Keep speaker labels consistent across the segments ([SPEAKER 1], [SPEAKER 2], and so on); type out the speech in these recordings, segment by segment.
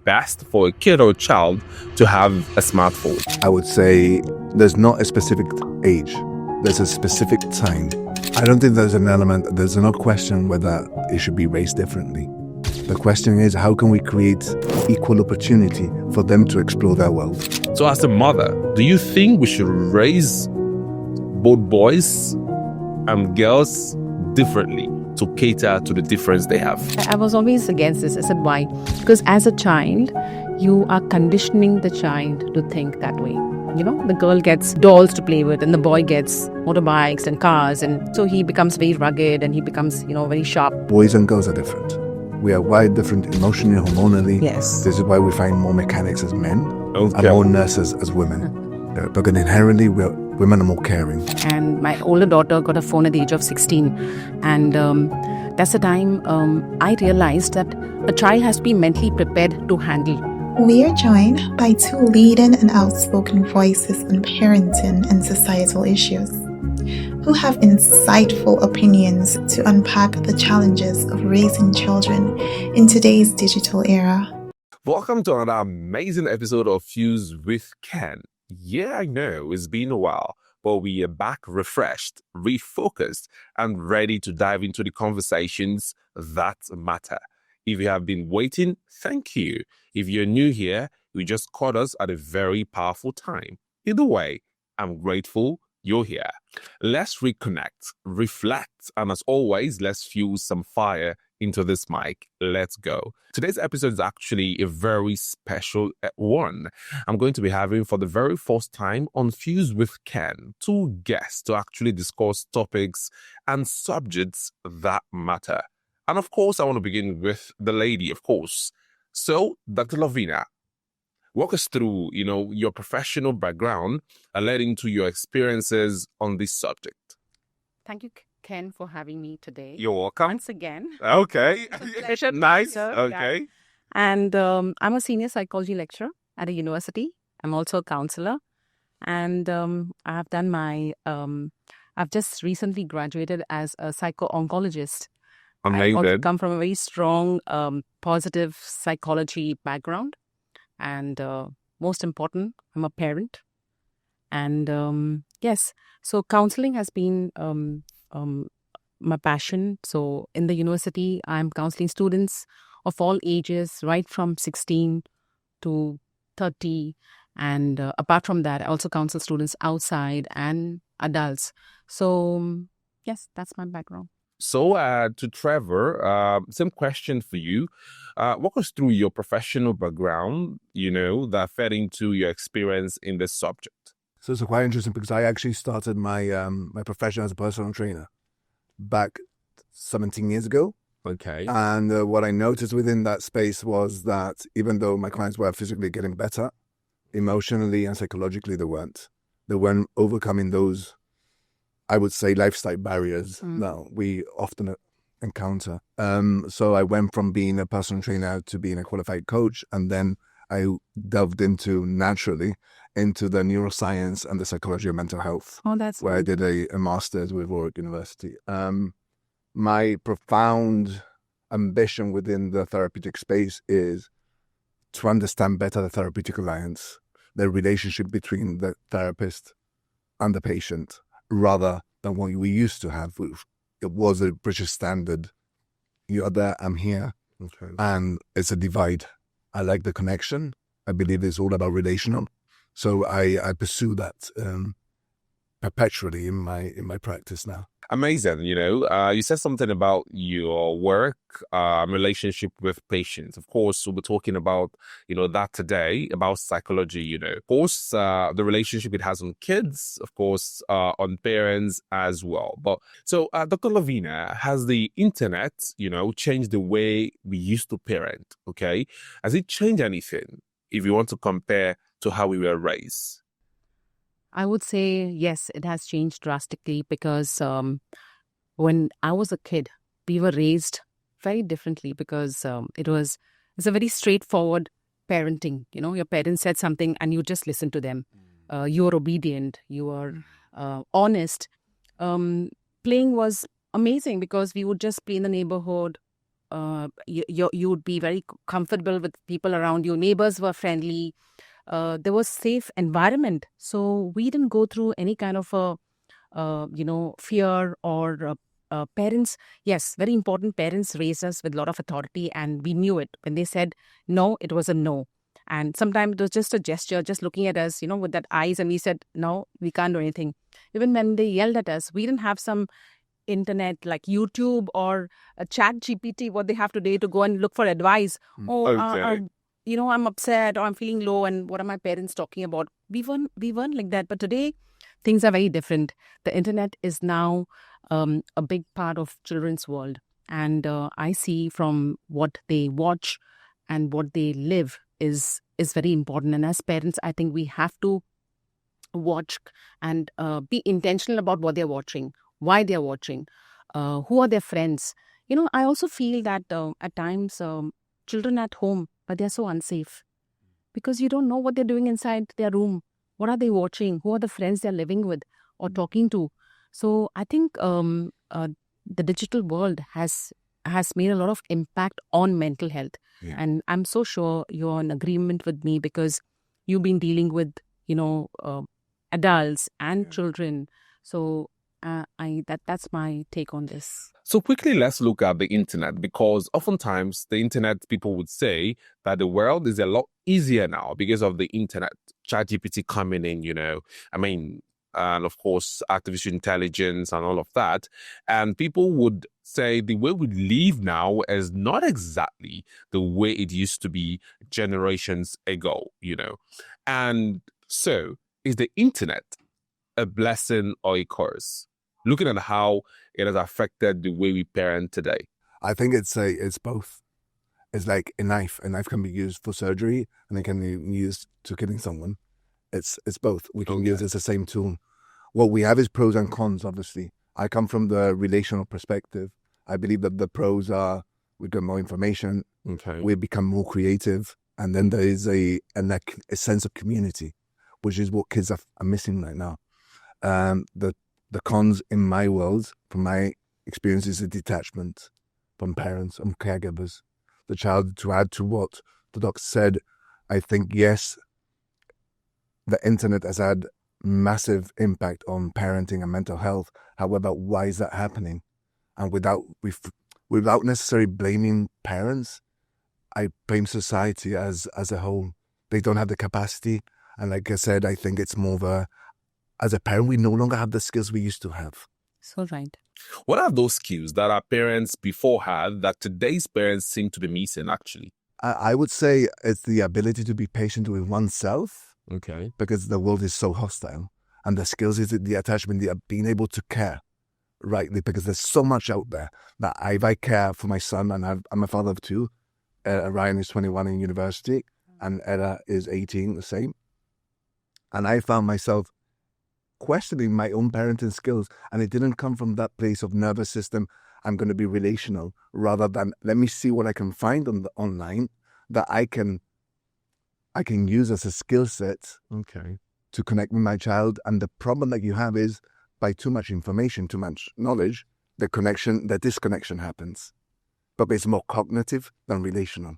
[SPEAKER 1] best for a kid or a child to have a smartphone?
[SPEAKER 2] I would say there's not a specific age. There's a specific time. I don't think there's no question whether it should be raised differently. The question is, how can we create equal opportunity for them to explore their world?
[SPEAKER 1] So as a mother, do you think we should raise both boys and girls differently to cater to the difference they have?
[SPEAKER 3] I was always against this. I said, why? Because as a child, you are conditioning the child to think that way. The girl gets dolls to play with and the boy gets motorbikes and cars. And so he becomes very rugged and he becomes, very sharp.
[SPEAKER 2] Boys and girls are different. We are wired different emotionally, hormonally.
[SPEAKER 3] Yes.
[SPEAKER 2] This is why we find more mechanics as men
[SPEAKER 1] Okay.
[SPEAKER 2] and more nurses as women. Because inherently, women are more caring.
[SPEAKER 3] And my older daughter got a phone at the age of 16. And that's the time I realized that a child has to be mentally prepared to handle.
[SPEAKER 4] We are joined by two leading and outspoken voices on parenting and societal issues, who have insightful opinions to unpack the challenges of raising children in today's digital era.
[SPEAKER 1] Welcome to another amazing episode of Fuse with Ken. Yeah, I know it's been a while, but we are back refreshed, refocused, and ready to dive into the conversations that matter. If you have been waiting, thank you. If you're new here, you just caught us at a very powerful time. Either way, I'm grateful you're here. Let's reconnect, reflect, and as always, let's fuse some fire into this mic. Let's go. Today's episode is actually a very special one. I'm going to be having for the very first time on Fuse with Ken two guests to actually discuss topics and subjects that matter. And of course, I want to begin with the lady, of course. So, Dr. Loveena, walk us through, your professional background and led into your experiences on this subject.
[SPEAKER 3] Thank you, Ken, for having me today.
[SPEAKER 1] You're welcome.
[SPEAKER 3] Once again.
[SPEAKER 1] Okay.
[SPEAKER 3] It's a pleasure to
[SPEAKER 1] Nice.
[SPEAKER 3] serve,
[SPEAKER 1] Okay.
[SPEAKER 3] yeah. And I'm a senior psychology lecturer at a university. I'm also a counselor. And I've done I've just recently graduated as a psycho-oncologist. I also
[SPEAKER 1] Amazing.
[SPEAKER 3] come from a very strong, positive psychology background. And most important, I'm a parent. And yes, so counseling has been my passion. So in the university, I'm counseling students of all ages, right from 16 to 30. And apart from that, I also counsel students outside and adults. So yes, that's my background.
[SPEAKER 1] So to Trevor, same question for you. Walk us through your professional background, that fed into your experience in this subject.
[SPEAKER 2] So it's quite interesting because I actually started my my profession as a personal trainer back 17 years ago.
[SPEAKER 1] Okay.
[SPEAKER 2] And what I noticed within that space was that even though my clients were physically getting better, emotionally and psychologically they weren't. They weren't overcoming those, I would say, lifestyle barriers that we often encounter. So I went from being a personal trainer to being a qualified coach, and then I delved naturally into the neuroscience and the psychology of mental health,
[SPEAKER 3] Oh, that's
[SPEAKER 2] where I
[SPEAKER 3] good.
[SPEAKER 2] did a master's with Warwick University. My profound ambition within the therapeutic space is to understand better the therapeutic alliance, the relationship between the therapist and the patient, rather than what we used to have. It was a British standard. You're there, I'm here.
[SPEAKER 1] Okay.
[SPEAKER 2] And it's a divide. I like the connection. I believe it's all about relational. So I pursue that perpetually in my practice now.
[SPEAKER 1] Amazing. You said something about your work, relationship with patients. Of course, we'll be talking about, that today, about psychology, Of course, the relationship it has on kids, of course, on parents as well. But so, Dr. Loveena, has the internet, changed the way we used to parent? Okay. Has it changed anything if you want to compare to how we were raised?
[SPEAKER 3] I would say, yes, it has changed drastically because when I was a kid, we were raised very differently because it's a very straightforward parenting. Your parents said something and you just listen to them. You are obedient. You are honest. Playing was amazing because we would just play in the neighborhood, you would be very comfortable with people around you. Neighbors were friendly. There was safe environment. So we didn't go through any kind of fear or parents. Yes, very important. Parents raised us with a lot of authority, and we knew it. When they said no, it was a no. And sometimes it was just a gesture, just looking at us, with that eyes, and we said, no, we can't do anything. Even when they yelled at us, we didn't have some internet like YouTube or a chat GPT, what they have today to go and look for advice.
[SPEAKER 1] Okay.
[SPEAKER 3] I'm upset or I'm feeling low, and what are my parents talking about? We weren't like that. But today, things are very different. The internet is now a big part of children's world. And I see from what they watch and what they live is very important. And as parents, I think we have to watch and be intentional about what they're watching, why they're watching, who are their friends. I also feel that at times children at home, but they're so unsafe because you don't know what they're doing inside their room. What are they watching? Who are the friends they're living with or talking to? So I think the digital world has made a lot of impact on mental health.
[SPEAKER 2] Yeah.
[SPEAKER 3] And I'm so sure you're in agreement with me because you've been dealing with, adults and children. So that's my take on this.
[SPEAKER 1] So quickly, let's look at the internet, because oftentimes the internet, people would say that the world is a lot easier now because of the internet, ChatGPT coming in, and of course, artificial intelligence and all of that. And people would say the way we live now is not exactly the way it used to be generations ago, And so, is the internet a blessing or a curse? Looking at how it has affected the way we parent today.
[SPEAKER 2] I think it's both. It's like a knife. A knife can be used for surgery and it can be used to killing someone. It's both. We can use it as the same tool. What we have is pros and cons, obviously. I come from the relational perspective. I believe that the pros are we get more information, we become more creative, and then there is a sense of community, which is what kids are missing right now. The cons in my world, from my experience, is the detachment from parents and caregivers. The child, to add to what the doc said, I think, yes, the internet has had massive impact on parenting and mental health. However, why is that happening? And without necessarily blaming parents, I blame society as a whole. They don't have the capacity. And like I said, I think it's more of as a parent, we no longer have the skills we used to have.
[SPEAKER 3] So right.
[SPEAKER 1] What are those skills that our parents before had that today's parents seem to be missing, actually?
[SPEAKER 2] I would say it's the ability to be patient with oneself.
[SPEAKER 1] Okay.
[SPEAKER 2] Because the world is so hostile. And the skills is the attachment, the being able to care rightly, because there's so much out there that I care for my son, and I'm a father of two. Ryan is 21 in university, and Ella is 18, the same. And I found myself questioning my own parenting skills, and it didn't come from that place of nervous system, I'm going to be relational, rather than let me see what I can find on the online that I can use as a skill set to connect with my child. And the problem that you have is by too much information, too much knowledge, the disconnection happens. But it's more cognitive than relational.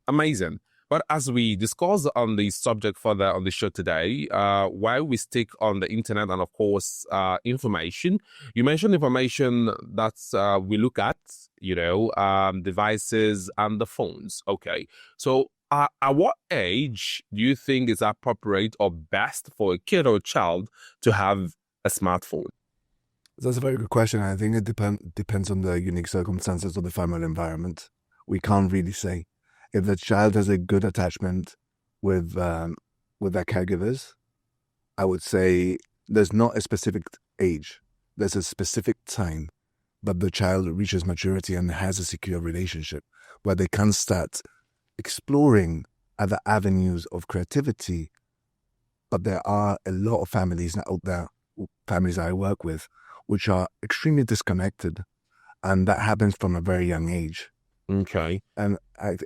[SPEAKER 1] Amazing. But as we discuss on the subject further on the show today, while we stick on the internet and, of course, information, you mentioned information that we look at, devices and the phones. Okay. So at what age do you think is appropriate or best for a kid or a child to have a smartphone?
[SPEAKER 2] That's a very good question. I think it depends on the unique circumstances of the family environment. We can't really say. If the child has a good attachment with their caregivers, I would say there's not a specific age. There's a specific time that the child reaches maturity and has a secure relationship where they can start exploring other avenues of creativity. But there are a lot of families out there, families I work with, which are extremely disconnected. And that happens from a very young age.
[SPEAKER 1] Okay.
[SPEAKER 2] And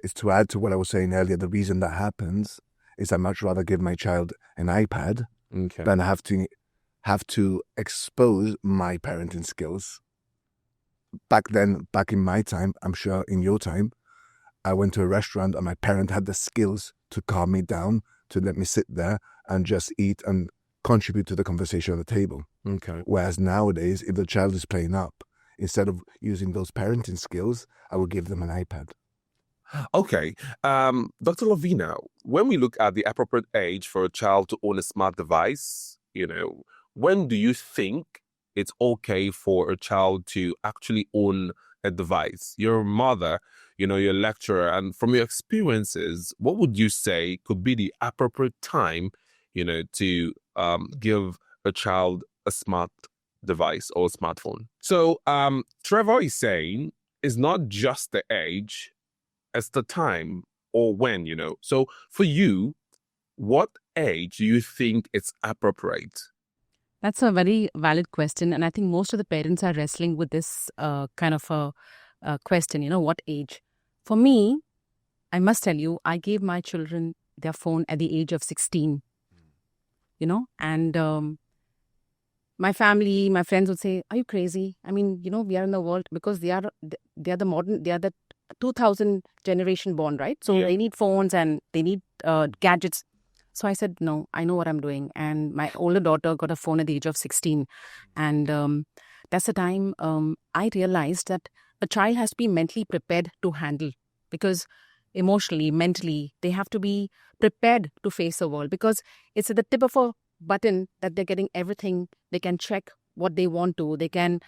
[SPEAKER 2] it's to add to what I was saying earlier, the reason that happens is I'd much rather give my child an iPad than have to expose my parenting skills. back in my time, I'm sure in your time, I went to a restaurant and my parent had the skills to calm me down, to let me sit there and just eat and contribute to the conversation at the table.
[SPEAKER 1] Okay.
[SPEAKER 2] Whereas nowadays, if the child is playing up, instead of using those parenting skills, I will give them an iPad.
[SPEAKER 1] Okay. Dr. Loveena, when we look at the appropriate age for a child to own a smart device, when do you think it's okay for a child to actually own a device? Your mother, your lecturer, and from your experiences, what would you say could be the appropriate time, to give a child a smart device or a smartphone? So, Trevor is saying it's not just the age, it's the time or when, So for you, what age do you think it's appropriate?
[SPEAKER 3] That's a very valid question. And I think most of the parents are wrestling with this kind of a question, what age? For me, I must tell you, I gave my children their phone at the age of 16, and my family, my friends would say, are you crazy? I mean, we are in the world because they are the 2000 generation born, right? So
[SPEAKER 1] Yeah.
[SPEAKER 3] they need phones and they need gadgets. So I said, no, I know what I'm doing. And my older daughter got a phone at the age of 16. And that's the time I realized that a child has to be mentally prepared to handle, because emotionally, mentally, they have to be prepared to face the world, because it's at the tip of a button that they're getting everything. They can check what they want to. They can,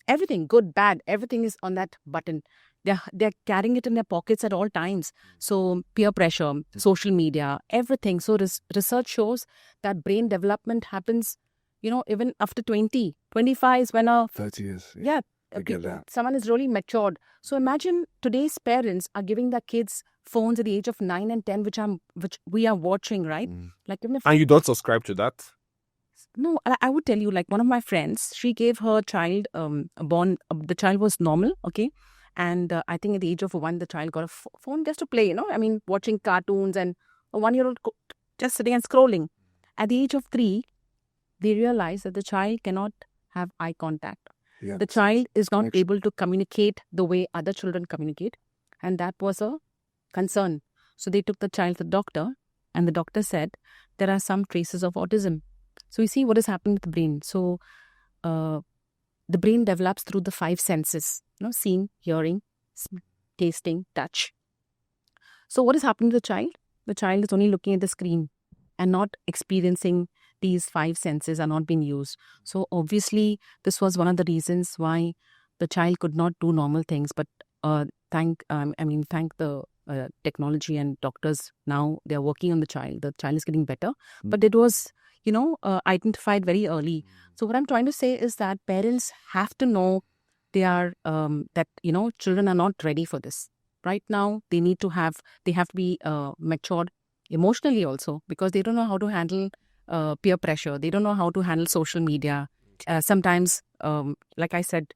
[SPEAKER 3] everything, good, bad, everything is on that button. They're carrying it in their pockets at all times. So peer pressure, social media, everything. So research shows that brain development happens, even after 20, 25 is when
[SPEAKER 2] 30 years.
[SPEAKER 3] yeah,
[SPEAKER 2] I get that.
[SPEAKER 3] someone is really matured. So imagine today's parents are giving their kids phones at the age of 9 and 10, which we are watching, right? Like even if
[SPEAKER 1] And you don't subscribe to that?
[SPEAKER 3] no, I would tell you, like one of my friends, she gave her child the child was normal, okay? And I think at the age of 1, the child got a phone just to play, I mean, watching cartoons, and a 1-year-old just sitting and scrolling. At the age of 3, they realized that the child cannot have eye contact.
[SPEAKER 2] Yeah.
[SPEAKER 3] The child is not able to communicate the way other children communicate. And that was a concern. So they took the child to the doctor, and the doctor said there are some traces of autism. So you see what is happening with the brain. So the brain develops through the 5 senses, seeing, hearing, tasting, touch. So what is happening to the child? The child is only looking at the screen and not experiencing these 5 senses are not being used. So obviously, this was one of the reasons why the child could not do normal things. But thank the technology and doctors. Now they are working on the child. The child is getting better. But it was, identified very early. So what I'm trying to say is that parents have to know they are that children are not ready for this. Right now, they have to be matured emotionally also, because they don't know how to handle peer pressure. They don't know how to handle social media. Sometimes, like I said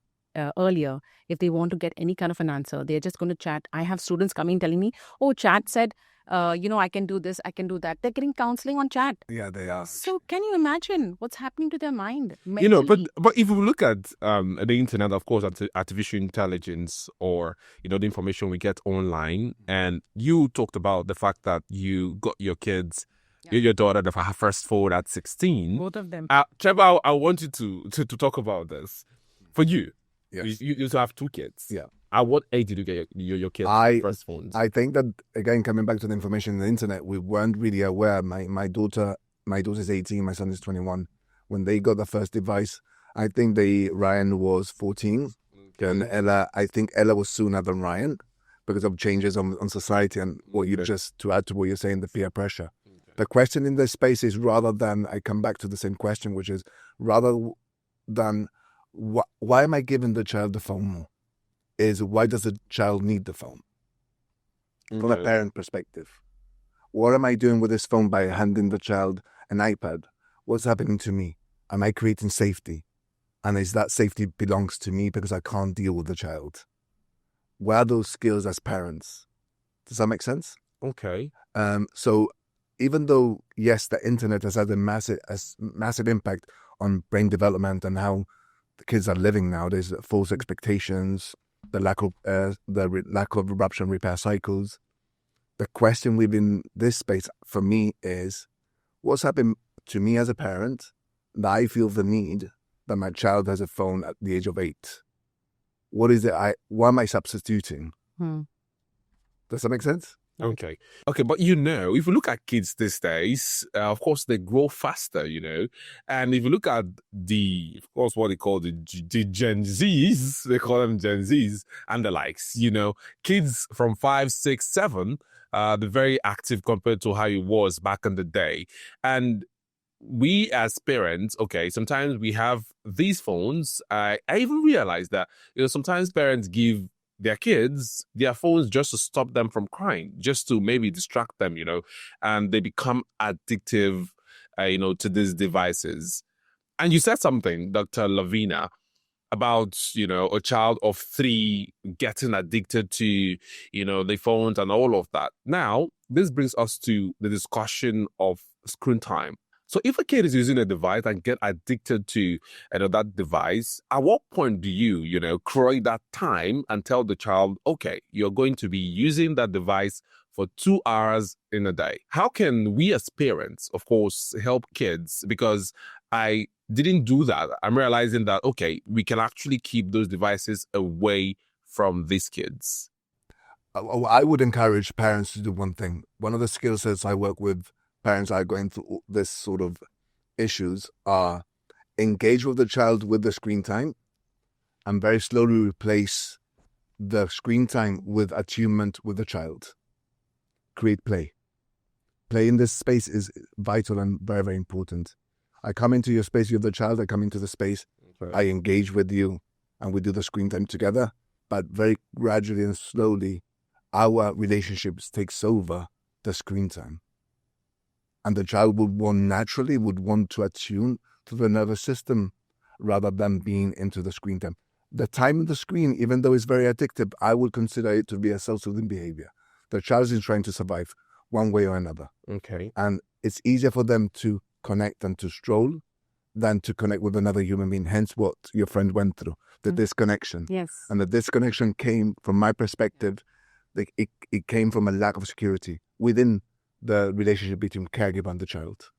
[SPEAKER 3] earlier, if they want to get any kind of an answer, they're just going to chat. I have students coming telling me, oh, chat said, I can do this, I can do that. They're getting counseling on chat.
[SPEAKER 2] Yeah, they are.
[SPEAKER 3] So can you imagine what's happening to their mind mentally?
[SPEAKER 1] But if we look at the internet, of course, artificial intelligence, or the information we get online, and you talked about the fact that you got your kids, your daughter, her first phone at 16.
[SPEAKER 3] Both of them.
[SPEAKER 1] Trevor, I want you to talk about this. For you,
[SPEAKER 2] Yes.
[SPEAKER 1] you used to have 2 kids.
[SPEAKER 2] Yeah.
[SPEAKER 1] At what age did you get your kids' first phones?
[SPEAKER 2] I think that, again, coming back to the information on the internet, we weren't really aware. My daughter's 18, my son is 21. When they got the first device, I think Ryan was 14. And I think Ella was sooner than Ryan, because of changes on society and to add to what you're saying, the peer pressure. The question in this space is, rather than, I come back to the same question, which is, rather than why am I giving the child the phone more? Is why does the child need the phone? From a parent perspective. What am I doing with this phone by handing the child an iPad? What's happening to me? Am I creating safety? And is that safety belongs to me because I can't deal with the child? Where are those skills as parents? Does that make sense?
[SPEAKER 1] Okay.
[SPEAKER 2] So even though, yes, the internet has had a massive impact on brain development and how the kids are living nowadays, false expectations, the lack of rupture and repair cycles. The question within this space for me is, what's happened to me as a parent that I feel the need that my child has a phone at the age of 8? What is it? What am I substituting? Does that make sense?
[SPEAKER 1] Okay, but if you look at kids these days, of course they grow faster, and if you look at what they call the Gen Zs, they call them Gen Zs and the likes, kids from 5, 6, 7, they're very active compared to how it was back in the day. And we as parents, sometimes we have these phones. I even realized that, sometimes parents give their kids their phones just to stop them from crying, just to maybe distract them, and they become addictive, to these devices. And you said something, Dr. Loveena, about, a child of 3 getting addicted to, the phones and all of that. Now, this brings us to the discussion of screen time. So if a kid is using a device and get addicted to that device, at what point do you, create that time and tell the child, okay, you're going to be using that device for 2 hours in a day? How can we as parents, of course, help kids? Because I didn't do that. I'm realizing that, okay, we can actually keep those devices away from these kids.
[SPEAKER 2] I would encourage parents to do one thing. One of the skill sets I work with parents are going through this sort of issues are engage with the child with the screen time and very slowly replace the screen time with attunement with the child. Create play. Play in this space is vital and very, very important. I come into your space, you have the child, I come into the space, I engage with you, and we do the screen time together. But very gradually and slowly, our relationships takes over the screen time. And the child would want to attune to the nervous system rather than being into the screen time. The time on the screen, even though it's very addictive, I would consider it to be a self-soothing behavior. The child is trying to survive one way or another.
[SPEAKER 1] Okay.
[SPEAKER 2] And it's easier for them to connect and to stroll than to connect with another human being. Hence what your friend went through, the disconnection.
[SPEAKER 3] Yes.
[SPEAKER 2] And the disconnection came, from my perspective, it came from a lack of security within the relationship between caregiver and the child.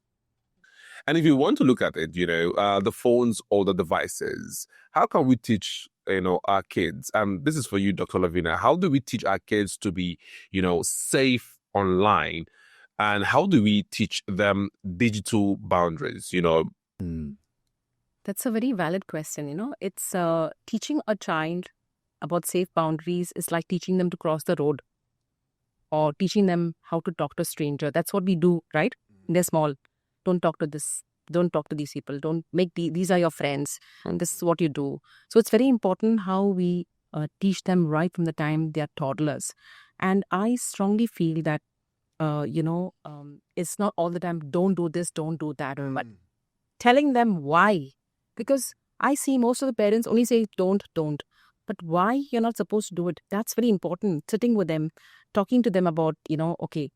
[SPEAKER 1] And if you want to look at it, the phones or the devices, how can we teach, our kids? And this is for you, Dr. Loveena. How do we teach our kids to be, safe online? And how do we teach them digital boundaries,
[SPEAKER 3] That's a very valid question. It's teaching a child about safe boundaries is like teaching them to cross the road or teaching them how to talk to a stranger. That's what we do, right? They're small. Don't talk to this. Don't talk to these people. Don't make these are your friends. And this is what you do. So it's very important how we teach them right from the time they are toddlers. And I strongly feel that, it's not all the time, don't do this, don't do that. But telling them why. Because I see most of the parents only say, don't. But why you're not supposed to do it? That's very important. Sitting with them, talking to them about, okay,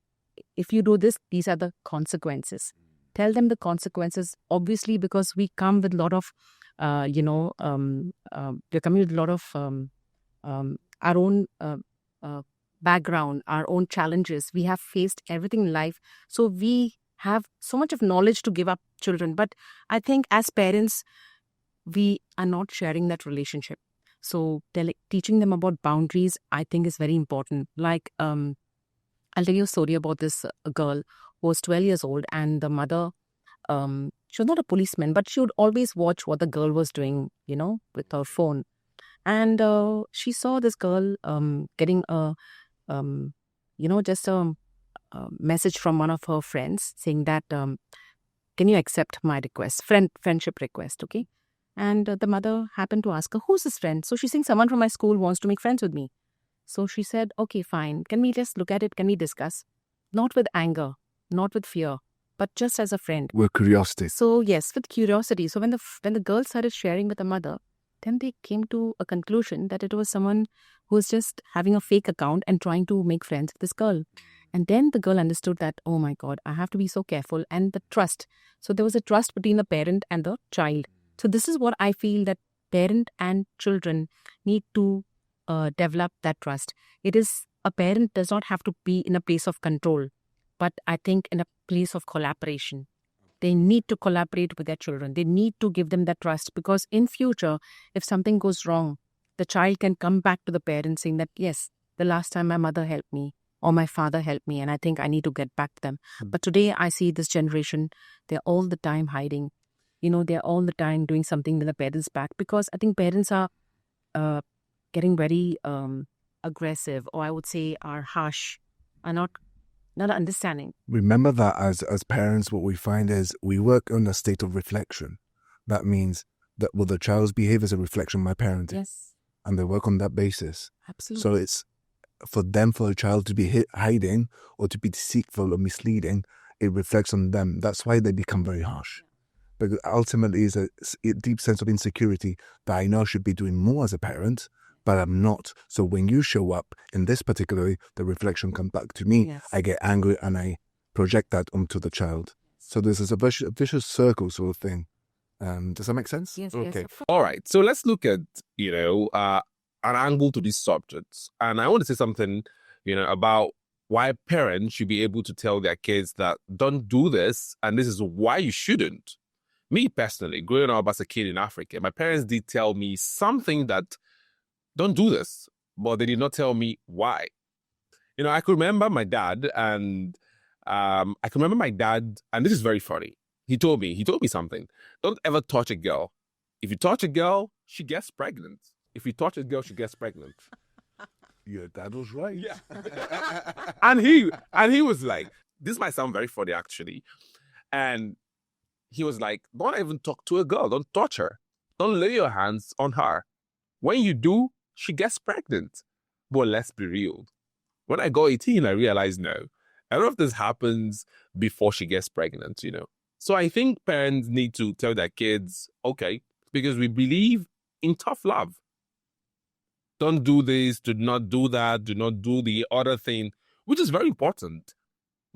[SPEAKER 3] if you do this, these are the consequences. Tell them the consequences, obviously, because we come with a lot of, we're coming with a lot of our own background, our own challenges. We have faced everything in life. So we have so much of knowledge to give up children. But I think as parents, we are not sharing that relationship. So teaching them about boundaries, I think, is very important. Like, I'll tell you a story about this girl who was 12 years old, and the mother, she was not a policeman, but she would always watch what the girl was doing, with her phone. And she saw this girl getting a, just a message from one of her friends saying that, can you accept my request, friendship request, okay? And the mother happened to ask her, who's this friend? So she's saying, someone from my school wants to make friends with me. So she said, okay, fine. Can we just look at it? Can we discuss? Not with anger, not with fear, but just as a friend.
[SPEAKER 2] With curiosity.
[SPEAKER 3] So yes, with curiosity. So when the girl started sharing with the mother, then they came to a conclusion that it was someone who was just having a fake account and trying to make friends with this girl. And then the girl understood that, oh my God, I have to be so careful. And the trust. So there was a trust between the parent and the child. So this is what I feel that parent and children need to develop that trust. A parent does not have to be in a place of control, but I think in a place of collaboration. They need to collaborate with their children. They need to give them that trust, because in future, if something goes wrong, the child can come back to the parent saying that, yes, the last time my mother helped me or my father helped me, and I think I need to get back to them. But today I see this generation, they're all the time hiding. They're all the time doing something with the parents' back, because I think parents are getting very aggressive, or I would say are harsh, are not understanding.
[SPEAKER 2] Remember that as parents, what we find is we work on a state of reflection. That means that the child's behavior is a reflection of my parenting.
[SPEAKER 3] Yes,
[SPEAKER 2] And they work on that basis.
[SPEAKER 3] absolutely.
[SPEAKER 2] So it's for a child to be hiding or to be deceitful or misleading, it reflects on them. That's why they become very harsh. Because ultimately it's a deep sense of insecurity that I know I should be doing more as a parent, but I'm not. So when you show up in this particular way, the reflection comes back to me.
[SPEAKER 3] Yes.
[SPEAKER 2] I get angry and I project that onto the child. So this is a vicious circle sort of thing. Does that make sense?
[SPEAKER 3] Yes,
[SPEAKER 1] Okay.
[SPEAKER 3] yes.
[SPEAKER 1] All right. So let's look at, an angle to these subjects. And I want to say something, about why parents should be able to tell their kids that don't do this, and this is why you shouldn't. Me personally, growing up as a kid in Africa, my parents did tell me something that don't do this, but they did not tell me why. I could remember my dad, and this is very funny. He told me something. Don't ever touch a girl. If you touch a girl, she gets pregnant. If you touch a girl, she gets pregnant.
[SPEAKER 2] Your dad was right.
[SPEAKER 1] Yeah. and he was like, this might sound very funny actually. And he was like, don't even talk to a girl. Don't touch her. Don't lay your hands on her. When you do, she gets pregnant. But let's be real. When I got 18, I realized no. A lot of this happens before she gets pregnant, So I think parents need to tell their kids, okay, because we believe in tough love. Don't do this, do not do that, do not do the other thing, which is very important.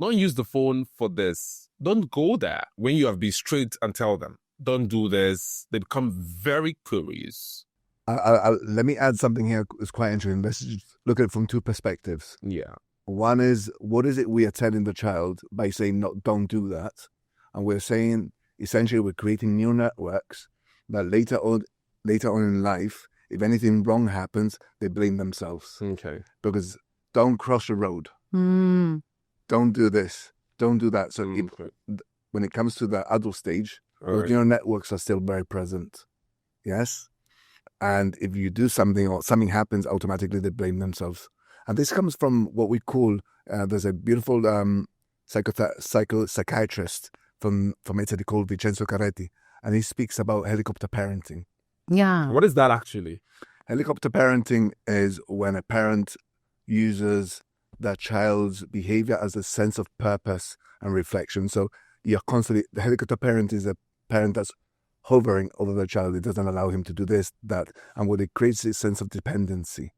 [SPEAKER 1] Don't use the phone for this. Don't go there when you have been straight and tell them, don't do this. They become very curious.
[SPEAKER 2] Let me add something here. It's quite interesting. Let's just look at it from two perspectives.
[SPEAKER 1] Yeah.
[SPEAKER 2] One is, what is it we are telling the child by saying, no, don't do that? And we're saying, essentially, we're creating new networks that later on in life, if anything wrong happens, they blame themselves.
[SPEAKER 1] Okay.
[SPEAKER 2] Because don't cross the road.
[SPEAKER 3] Mm.
[SPEAKER 2] Don't do this. Don't do that. So
[SPEAKER 1] Okay.
[SPEAKER 2] when it comes to the adult stage,
[SPEAKER 1] All
[SPEAKER 2] those
[SPEAKER 1] right.
[SPEAKER 2] neural networks are still very present. Yes? And if you do something or something happens, automatically they blame themselves. And this comes from what we call, there's a beautiful psychiatrist from Italy called Vincenzo Caretti, and he speaks about helicopter parenting.
[SPEAKER 3] Yeah.
[SPEAKER 1] What is that actually?
[SPEAKER 2] Helicopter parenting is when a parent uses their child's behavior as a sense of purpose and reflection. So the helicopter parent is a parent that's hovering over the child. It doesn't allow him to do this, that, and what it creates is a sense of dependency.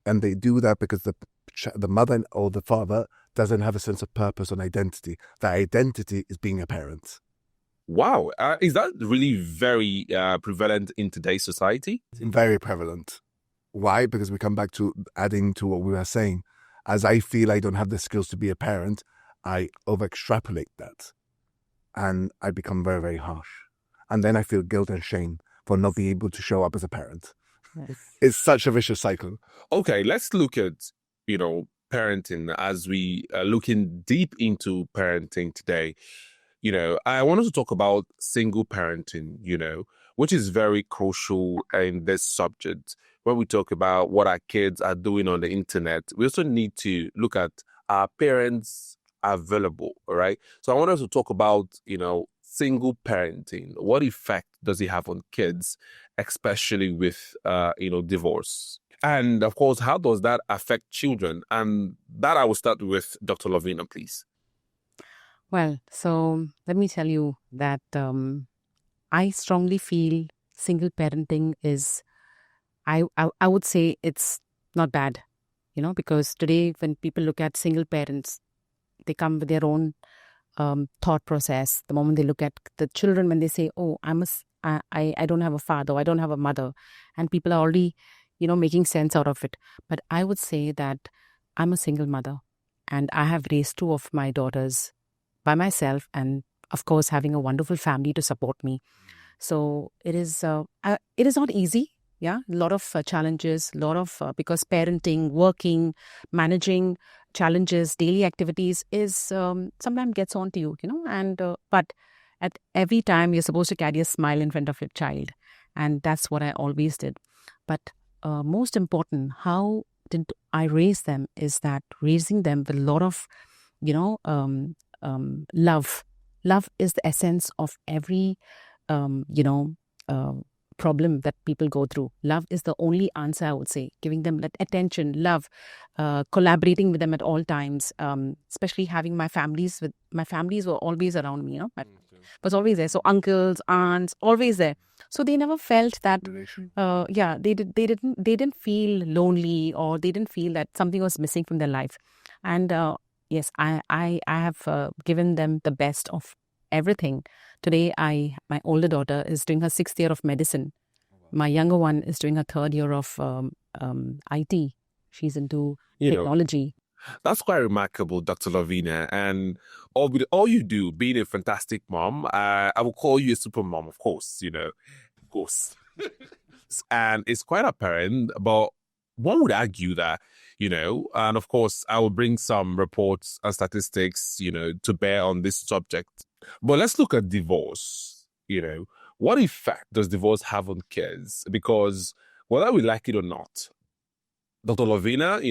[SPEAKER 2] And they do that because the mother or the father doesn't have a sense of purpose and identity. That identity is being a parent.
[SPEAKER 1] Wow. Is that really very prevalent in today's society?
[SPEAKER 2] Very prevalent. Why? Because we come back to adding to what we were saying. As I feel I don't have the skills to be a parent, I over-extrapolate that. And I become very, very harsh. And then I feel guilt and shame for not being able to show up as a parent.
[SPEAKER 3] Yes.
[SPEAKER 2] It's such a vicious cycle.
[SPEAKER 1] Okay, let's look at, parenting as we are looking deep into parenting today. I wanted to talk about single parenting, which is very crucial in this subject. When we talk about what our kids are doing on the internet, we also need to look at our parents available, all right? So I wanted to talk about, single parenting. What effect does it have on kids, especially with, divorce? And of course, how does that affect children? And that I will start with Dr. Loveena, please.
[SPEAKER 3] Well, so let me tell you that I strongly feel single parenting is, I would say it's not bad, because today when people look at single parents, they come with their own thought process. The moment they look at the children, when they say, oh, I'm I don't have a father, I don't have a mother, and people are already, making sense out of it. But I would say that I'm a single mother, and I have raised two of my daughters by myself, and of course having a wonderful family to support me. So it is not easy. Yeah, a lot of challenges, because parenting, working, managing challenges, daily activities is sometimes gets on to you, and but at every time you're supposed to carry a smile in front of your child, and that's what I always did. But most important, how did I raise them is that raising them with a lot of, love. Love is the essence of every, problem that people go through. Love is the only answer, I would say. Giving them that attention, love, collaborating with them at all times, especially having my families were always around me, was always there. So uncles, aunts, always there. So they never felt that, they didn't feel lonely, or they didn't feel that something was missing from their life. And yes, I have given them the best of everything. Today, my older daughter is doing her 6th year of medicine. My younger one is doing her 3rd year of IT. She's into technology.
[SPEAKER 1] That's quite remarkable, Dr. Loveena. And with all you do, being a fantastic mom, I will call you a super mom, of course, of course. And it's quite apparent, but one would argue that, and of course, I will bring some reports and statistics, to bear on this subject. But let's look at divorce. What effect does divorce have on kids? Because whether we like it or not, Dr. Loveena,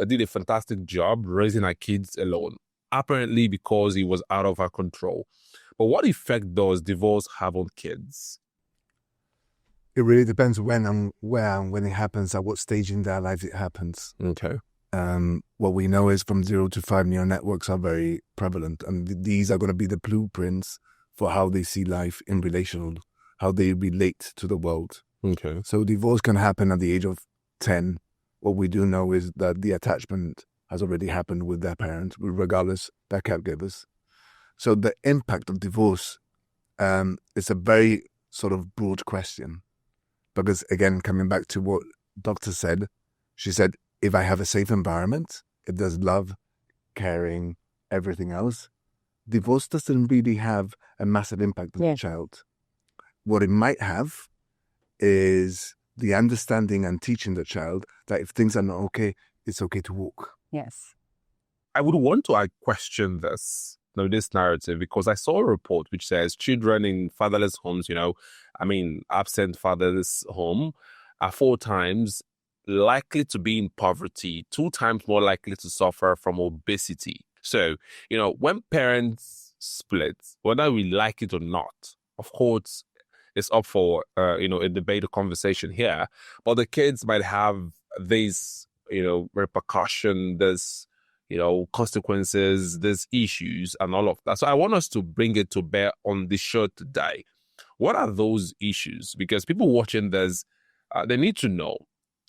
[SPEAKER 1] did a fantastic job raising her kids alone, apparently because it was out of her control. But what effect does divorce have on kids?
[SPEAKER 2] It really depends when and where and when it happens, at what stage in their lives it happens.
[SPEAKER 1] Okay.
[SPEAKER 2] What we know is from 0 to 5 neural networks are very prevalent, and these are going to be the blueprints for how they see life in relational, how they relate to the world.
[SPEAKER 1] Okay.
[SPEAKER 2] So divorce can happen at the age of 10. What we do know is that the attachment has already happened with their parents, regardless their caregivers. So the impact of divorce is a very sort of broad question, because again, coming back to what doctor said, she said, if I have a safe environment, if there's love, caring, everything else, divorce doesn't really have a massive impact on the child. What it might have is the understanding and teaching the child that if things are not okay, it's okay to walk.
[SPEAKER 3] Yes.
[SPEAKER 1] I would want to question this narrative, because I saw a report which says children in fatherless homes, absent fatherless home, are 4 times likely to be in poverty, 2 times more likely to suffer from obesity. So, when parents split, whether we like it or not, of course, it's up for, a debate or conversation here, but the kids might have these, repercussion, this, consequences, these issues and all of that. So I want us to bring it to bear on the show today. What are those issues? Because people watching this, they need to know.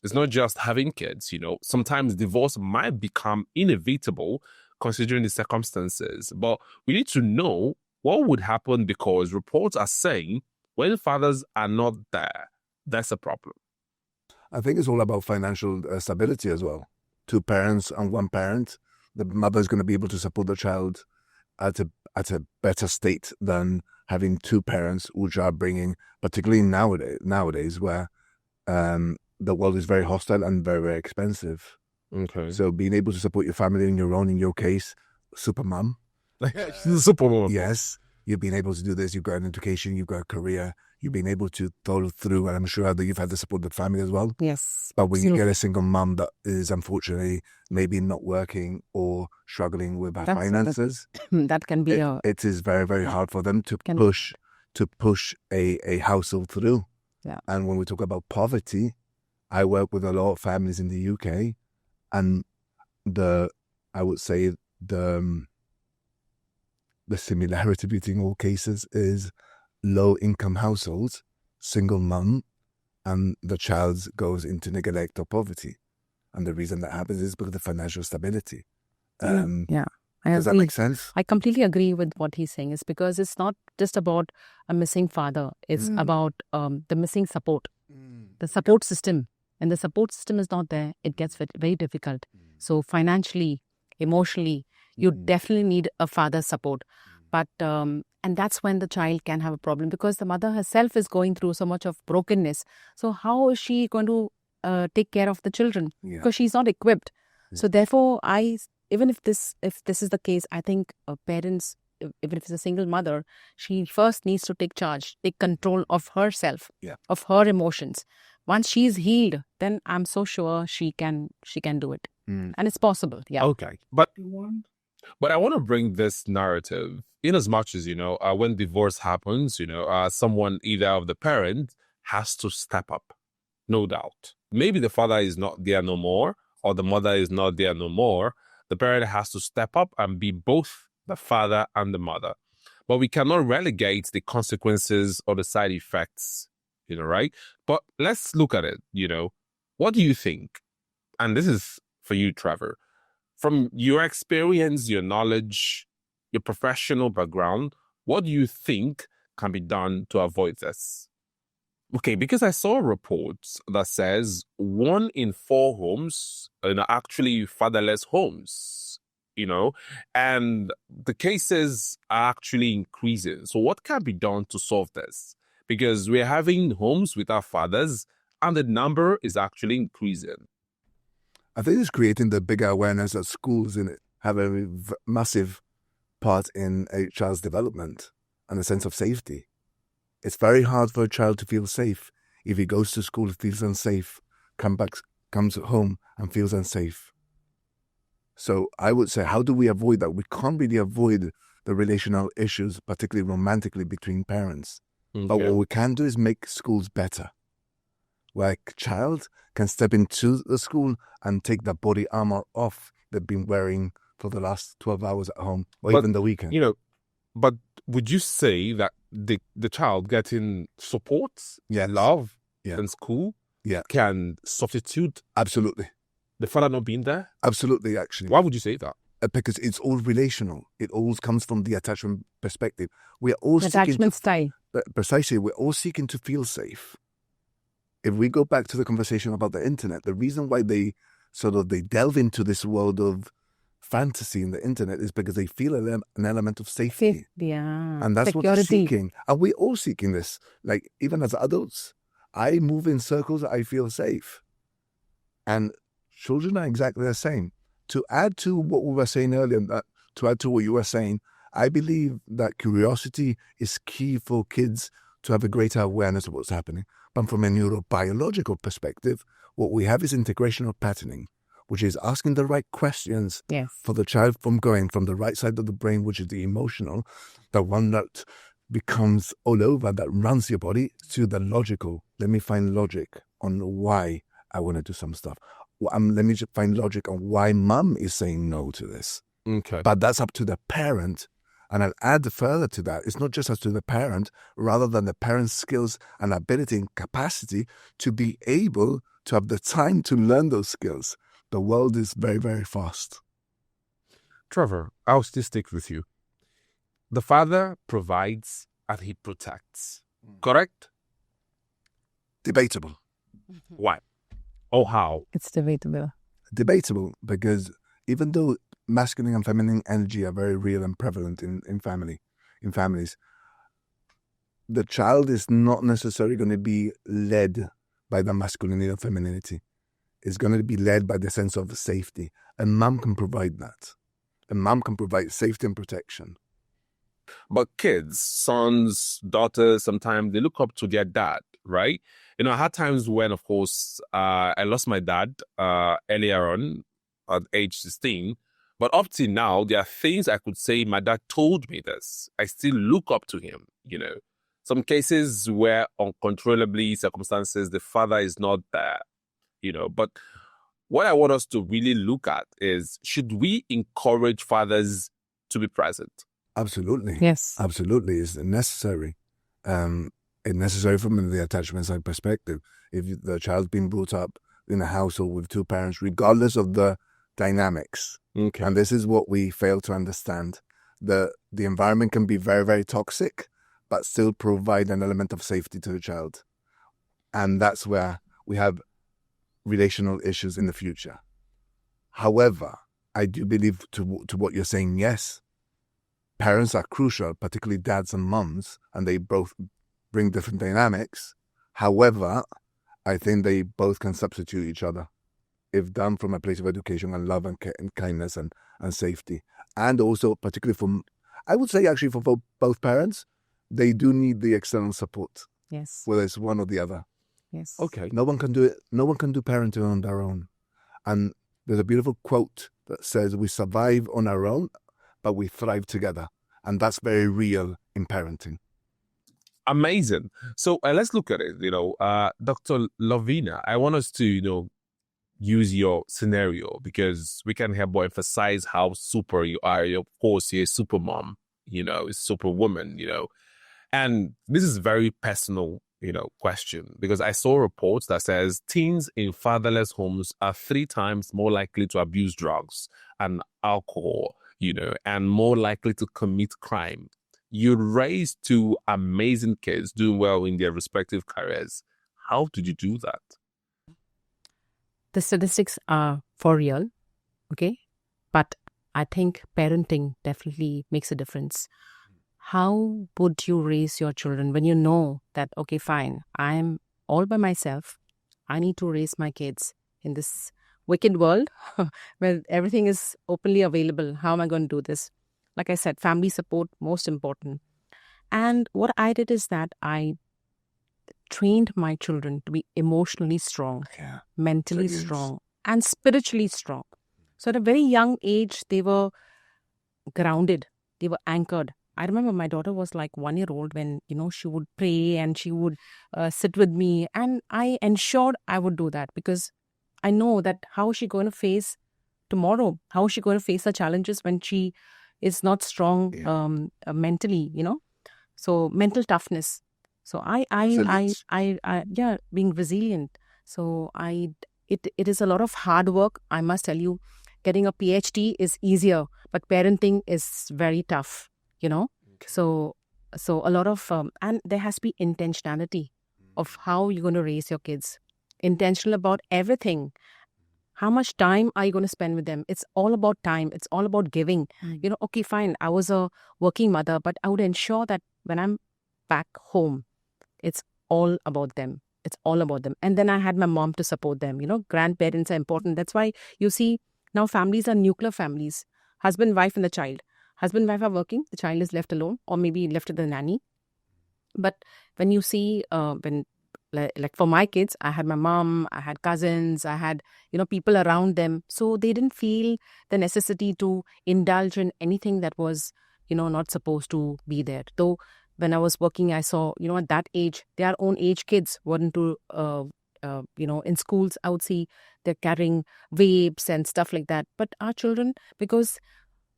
[SPEAKER 1] It's not just having kids, sometimes divorce might become inevitable considering the circumstances, but we need to know what would happen, because reports are saying when fathers are not there, that's a problem.
[SPEAKER 2] I think it's all about financial stability as well. 2 parents and 1 parent, the mother is going to be able to support the child at a better state than having 2 parents, which are bringing, particularly nowadays where the world is very hostile and very, very expensive.
[SPEAKER 1] Okay.
[SPEAKER 2] So being able to support your family in your case, super mom.
[SPEAKER 1] She's a super mom.
[SPEAKER 2] Yes. You've been able to do this. You've got an education. You've got a career. You've been able to follow through. And I'm sure that you've had the support of the family as well.
[SPEAKER 3] Yes.
[SPEAKER 2] But when you get a single mom that is unfortunately maybe not working or struggling with her finances,
[SPEAKER 3] that can be
[SPEAKER 2] it is very, very hard for them to push a household through.
[SPEAKER 3] Yeah.
[SPEAKER 2] And when we talk about poverty, I work with a lot of families in the UK, and I would say the similarity between all cases is low income households, single mum, and the child goes into neglect or poverty. And the reason that happens is because of the financial stability.
[SPEAKER 3] Yeah.
[SPEAKER 2] Does that
[SPEAKER 3] agree.
[SPEAKER 2] make sense?
[SPEAKER 3] I completely agree with what he's saying. It's because it's not just about a missing father. It's about the missing support, the support system. And the support system is not there, it gets very difficult. So financially, emotionally, you definitely need a father's support. But and that's when the child can have a problem, because the mother herself is going through so much of brokenness. So how is she going to take care of the children?
[SPEAKER 2] Yeah.
[SPEAKER 3] Because she's not equipped. So therefore, even if this is the case, I think parents, even if it's a single mother, she first needs to take charge, take control of herself, of her emotions. Once she's healed, then I'm so sure she can do it, and it's possible. Yeah.
[SPEAKER 1] Okay, but I want to bring this narrative in as much as, when divorce happens, someone, either of the parent, has to step up, no doubt. Maybe the father is not there no more, or the mother is not there no more. The parent has to step up and be both the father and the mother. But we cannot relegate the consequences or the side effects, right? But let's look at it, What do you think? And this is for you, Trevor. From your experience, your knowledge, your professional background, what do you think can be done to avoid this? Okay, because I saw reports that says 1 in 4 homes are actually fatherless homes, and the cases are actually increasing. So what can be done to solve this? Because we're having homes without fathers, and the number is actually increasing.
[SPEAKER 2] I think it's creating the bigger awareness that schools in it have a massive part in a child's development and a sense of safety. It's very hard for a child to feel safe if he goes to school, feels unsafe, comes home and feels unsafe. So I would say, how do we avoid that? We can't really avoid the relational issues, particularly romantically, between parents. Okay. But what we can do is make schools better, where a child can step into the school and take the body armor off they've been wearing for the last 12 hours at home, or even the weekend.
[SPEAKER 1] But would you say that the child getting support, love in school can substitute
[SPEAKER 2] Absolutely
[SPEAKER 1] the father not being there?
[SPEAKER 2] Absolutely, actually.
[SPEAKER 1] Why would you say that?
[SPEAKER 2] Because it's all relational. It all comes from the attachment perspective. We are all
[SPEAKER 3] attachment style.
[SPEAKER 2] Precisely, we're all seeking to feel safe. If we go back to the conversation about the internet, the reason why they delve into this world of fantasy in the internet is because they feel an element of safety. And that's what they're seeking. And we're all seeking this. Like, even as adults, I move in circles, I feel safe. And children are exactly the same. To add to what we were saying earlier, to add to what you were saying, I believe that curiosity is key for kids to have a greater awareness of what's happening. But from a neurobiological perspective, what we have is integrational patterning, which is asking the right questions for the child, from going from the right side of the brain, which is the emotional, the one that becomes all over, that runs your body, to the logical. Let me find logic on why I want to do some stuff. Let me just find logic on why mum is saying no to this.
[SPEAKER 1] Okay.
[SPEAKER 2] But that's up to the parent. And I'll add further to that, it's not just up to the parent, rather than the parent's skills and ability and capacity to be able to have the time to learn those skills. The world is very, very fast.
[SPEAKER 1] Trevor, I'll still stick with you. The father provides and he protects. Correct?
[SPEAKER 2] Debatable.
[SPEAKER 1] Why? Or how?
[SPEAKER 3] It's debatable.
[SPEAKER 2] Debatable, because even though masculine and feminine energy are very real and prevalent in families, the child is not necessarily going to be led by the masculinity and femininity. It's going to be led by the sense of safety. And mum can provide that. And mum can provide safety and protection.
[SPEAKER 1] But kids, sons, daughters, sometimes they look up to their dad, right? I had times when, of course, I lost my dad earlier on at age 16. But up till now, there are things I could say, my dad told me this. I still look up to him, Some cases where uncontrollably circumstances, the father is not there, But what I want us to really look at is, should we encourage fathers to be present?
[SPEAKER 2] Absolutely.
[SPEAKER 3] Yes.
[SPEAKER 2] Absolutely. It's necessary. It's necessary from the attachment side perspective. If the child's been brought up in a household with two parents, regardless of the dynamics.
[SPEAKER 1] Okay.
[SPEAKER 2] And this is what we fail to understand. The environment can be very, very toxic, but still provide an element of safety to the child. And that's where we have relational issues in the future. However, I do believe to what you're saying, yes, parents are crucial, particularly dads and mums, and they both bring different dynamics. However, I think they both can substitute each other if done from a place of education and love and kindness and safety. And also, particularly from, I would say actually for both parents, they do need the external support,
[SPEAKER 3] Yes.
[SPEAKER 2] whether it's one or the other.
[SPEAKER 3] Yes.
[SPEAKER 1] Okay.
[SPEAKER 2] No one can do it. No one can do parenting on their own. And there's a beautiful quote that says, we survive on our own, but we thrive together. And that's very real in parenting.
[SPEAKER 1] Amazing. So let's look at it. Dr. Loveena, I want us to, use your scenario because we can help emphasize how super you are. Of course, you're a super mom, a super woman, And this is a very personal, question because I saw reports that says teens in fatherless homes are 3 times more likely to abuse drugs and alcohol, and more likely to commit crime. You raised 2 amazing kids doing well in their respective careers. How did you do that?
[SPEAKER 3] The statistics are for real, okay? But I think parenting definitely makes a difference. How would you raise your children when you know that, okay, fine, I'm all by myself. I need to raise my kids in this wicked world where everything is openly available. How am I going to do this? Like I said, family support, most important. And what I did is that I trained my children to be emotionally strong, mentally strong, and spiritually strong. So at a very young age, they were grounded. They were anchored. I remember my daughter was like 1 year old when, she would pray and she would sit with me. And I ensured I would do that because I know that how is she going to face tomorrow? How is she going to face the challenges when she is not strong mentally, So mental toughness. So being resilient. So it is a lot of hard work. I must tell you, getting a PhD is easier, but parenting is very tough, So a lot of, and there has to be intentionality of how you're going to raise your kids. Intentional about everything. How much time are you going to spend with them? It's all about time. It's all about giving. Okay, fine. I was a working mother, but I would ensure that when I'm back home, it's all about them. It's all about them. And then I had my mom to support them. Grandparents are important. That's why you see now families are nuclear families. Husband, wife, and the child. Husband, wife are working. The child is left alone or maybe left with the nanny. But when you see, like for my kids, I had my mom, I had cousins, I had, people around them. So they didn't feel the necessity to indulge in anything that was, not supposed to be there. Though when I was working, I saw, at that age, their own age kids were into, in schools, I would see they're carrying vapes and stuff like that. But our children, because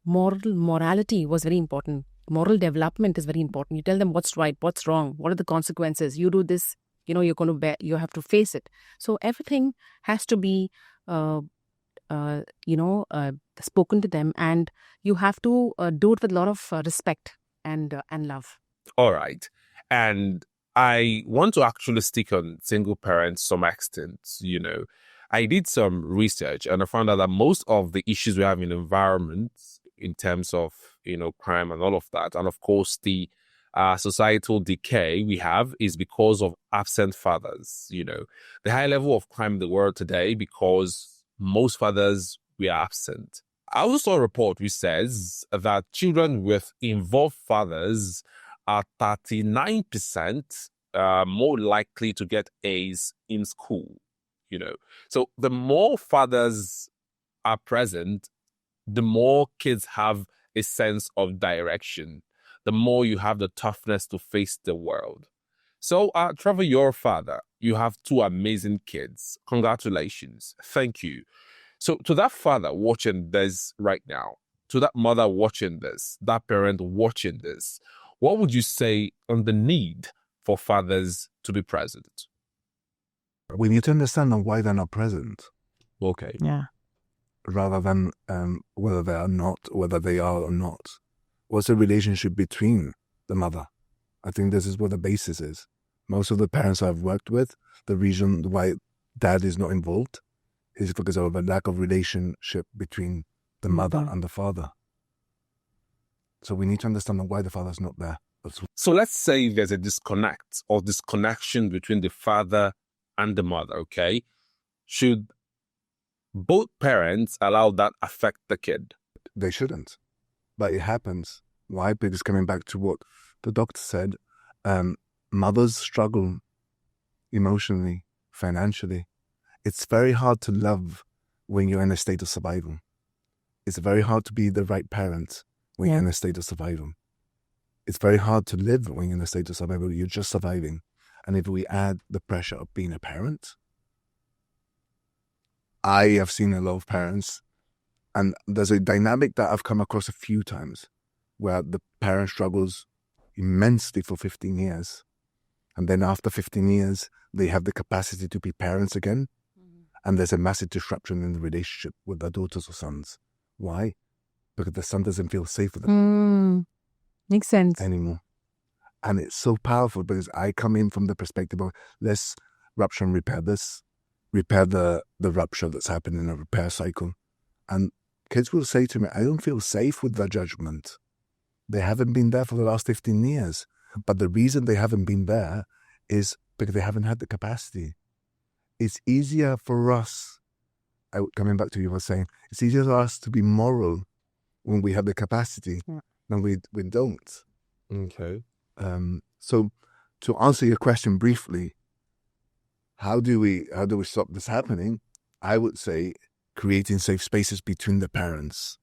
[SPEAKER 3] morality was very important. Moral development is very important. You tell them what's right, what's wrong, what are the consequences. You do this, you're going to bear, you have to face it. So everything has to be, spoken to them, and you have to do it with a lot of respect and love.
[SPEAKER 1] All right. And I want to actually stick on single parents to some extent. I did some research and I found out that most of the issues we have in the environment in terms of, crime and all of that, and of course the societal decay we have is because of absent fathers. The high level of crime in the world today because most fathers were absent. I also saw a report which says that children with involved fathers are 39% more likely to get A's in school. So the more fathers are present, the more kids have a sense of direction, the more you have the toughness to face the world. So, Trevor, you're a father. You have 2 amazing kids. Congratulations. Thank you. So, to that father watching this right now, to that mother watching this, that parent watching this, what would you say on the need for fathers to be present?
[SPEAKER 2] We need to understand why they're not present.
[SPEAKER 1] Okay.
[SPEAKER 3] Yeah.
[SPEAKER 2] rather than whether they are or not. What's the relationship between the mother? I think this is what the basis is. Most of the parents I've worked with, the reason why dad is not involved is because of a lack of relationship between the mother and the father. So we need to understand why the father's not there.
[SPEAKER 1] So let's say there's a disconnect or disconnection between the father and the mother, okay? Should both parents allow that affect the kid?
[SPEAKER 2] They shouldn't, but it happens. Why? Because coming back to what the doctor said, mothers struggle emotionally, financially. It's very hard to love when you're in a state of survival. It's very hard to be the right parent when you're in a state of survival. It's very hard to live when you're in a state of survival. You're just surviving. And if we add the pressure of being a parent, I have seen a lot of parents, and there's a dynamic that I've come across a few times where the parent struggles immensely for 15 years. And then after 15 years, they have the capacity to be parents again. And there's a massive disruption in the relationship with their daughters or sons. Why? Because the son doesn't feel safe with them
[SPEAKER 3] Makes sense.
[SPEAKER 2] anymore. And it's so powerful because I come in from the perspective of let's rupture and repair this, repair the rupture that's happened in a repair cycle. And kids will say to me, I don't feel safe with their judgment. They haven't been there for the last 15 years. But the reason they haven't been there is because they haven't had the capacity. It's easier for us, coming back to you were saying, it's easier for us to be moral when we have the capacity than we don't.
[SPEAKER 1] Okay.
[SPEAKER 2] So to answer your question briefly, how do we stop this happening? I would say creating safe spaces between the parents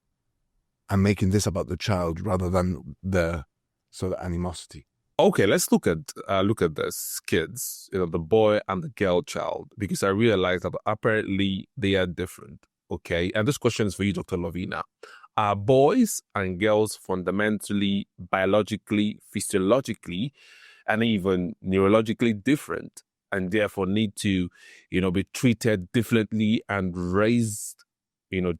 [SPEAKER 2] and making this about the child rather than the sort of animosity.
[SPEAKER 1] Okay, let's look at this kids, the boy and the girl child, because I realized that apparently they are different. Okay, and this question is for you, Dr. Loveena. Are boys and girls fundamentally, biologically, physiologically, and even neurologically different, and therefore need to, be treated differently and raised,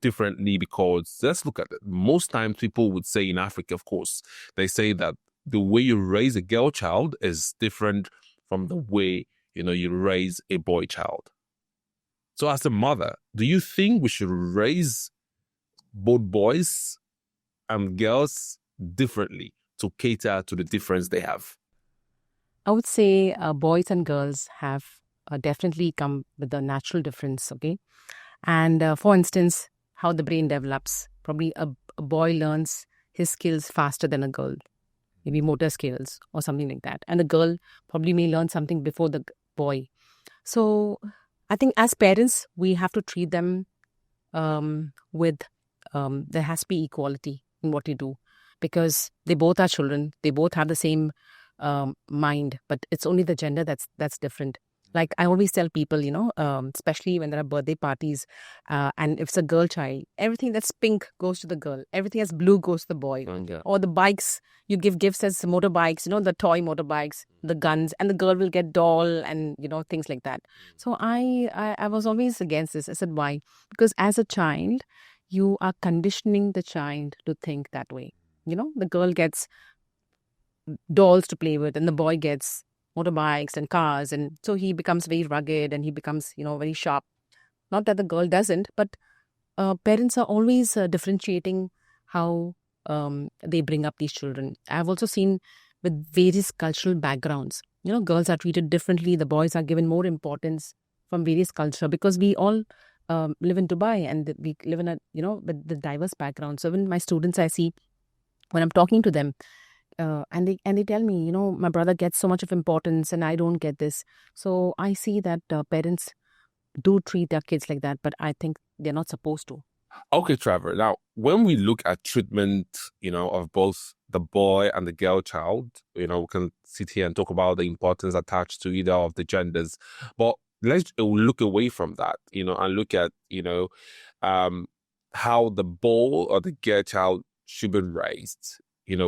[SPEAKER 1] differently? Because let's look at it. Most times people would say in Africa, of course, they say that the way you raise a girl child is different from the way, you raise a boy child. So as a mother, do you think we should raise both boys and girls differently to cater to the difference they have?
[SPEAKER 3] I would say boys and girls have definitely come with a natural difference, okay? And for instance, how the brain develops. Probably a boy learns his skills faster than a girl. Maybe motor skills or something like that. And the girl probably may learn something before the boy. So I think as parents, we have to treat them with, there has to be equality in what we do. Because they both are children. They both have the same mind. But it's only the gender that's different. Like I always tell people, especially when there are birthday parties, and if it's a girl child, everything that's pink goes to the girl. Everything that's blue goes to the boy. Or the bikes, you give gifts as motorbikes, the toy motorbikes, the guns, and the girl will get doll and, things like that. So I was always against this. I said, why? Because as a child, you are conditioning the child to think that way. The girl gets dolls to play with and the boy gets motorbikes and cars, and so he becomes very rugged and he becomes very sharp. Not that the girl doesn't, but parents are always differentiating how they bring up these children. I've also seen with various cultural backgrounds, girls are treated differently, the boys are given more importance from various culture, because we all live in Dubai and we live in a with the diverse background. So when my students, I see when I'm talking to them, and they tell me, my brother gets so much of importance and I don't get this. So I see that parents do treat their kids like that, but I think they're not supposed to.
[SPEAKER 1] Okay, Trevor. Now, when we look at treatment, of both the boy and the girl child, we can sit here and talk about the importance attached to either of the genders. But let's look away from that, and look at, how the boy or the girl child should be raised,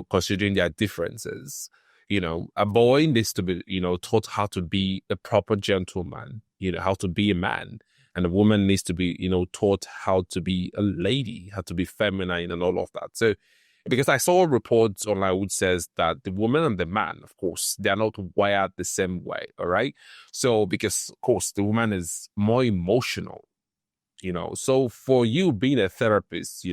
[SPEAKER 1] considering their differences. A boy needs to be, taught how to be a proper gentleman, how to be a man. and a woman needs to be, taught how to be a lady, how to be feminine and all of that. So, because I saw reports online which says that the woman and the man, of course, they are not wired the same way, all right? So, because, of course, the woman is more emotional, So for you being a therapist,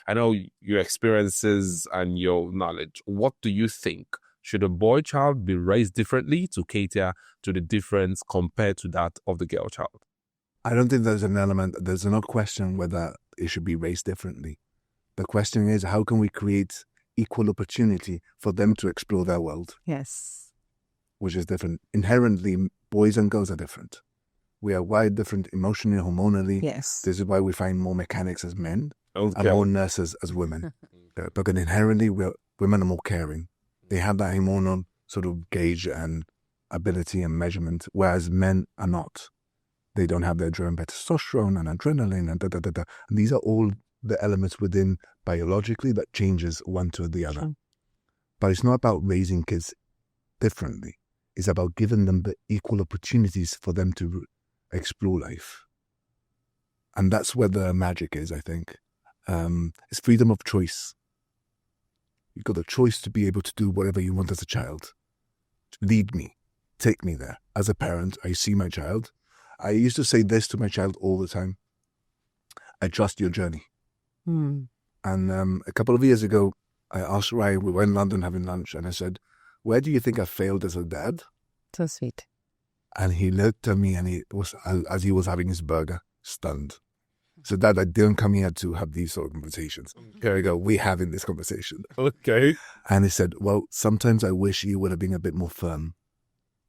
[SPEAKER 1] I know your experiences and your knowledge. What do you think? Should a boy child be raised differently to cater to the difference compared to that of the girl child?
[SPEAKER 2] I don't think there's no question whether it should be raised differently. The question is, how can we create equal opportunity for them to explore their world?
[SPEAKER 3] Yes.
[SPEAKER 2] Which is different. Inherently, boys and girls are different. We are wired different emotionally, hormonally.
[SPEAKER 3] Yes.
[SPEAKER 2] This is why we find more mechanics as men
[SPEAKER 1] Okay.
[SPEAKER 2] and more nurses as women. Because inherently, women are more caring. They have that hormonal sort of gauge and ability and measurement, whereas men are not. They don't have their driven by testosterone and adrenaline and da-da-da-da. And these are all the elements within biologically that changes one to the other.
[SPEAKER 3] Sure.
[SPEAKER 2] But it's not about raising kids differently. It's about giving them the equal opportunities for them to explore life. And that's where the magic is, I think. It's freedom of choice. You've got the choice to be able to do whatever you want as a child. Lead me. Take me there. As a parent, I see my child. I used to say this to my child all the time. I trust your journey. And a couple of years ago, I asked Ryan, we were in London having lunch, and I said, where do you think I failed as a dad?
[SPEAKER 3] So sweet.
[SPEAKER 2] And he looked at me and he was, as he was having his burger, stunned. So, Dad, I didn't come here to have these sort of conversations. Here we go, we're having this conversation.
[SPEAKER 1] Okay.
[SPEAKER 2] And he said, well, sometimes I wish you would have been a bit more firm.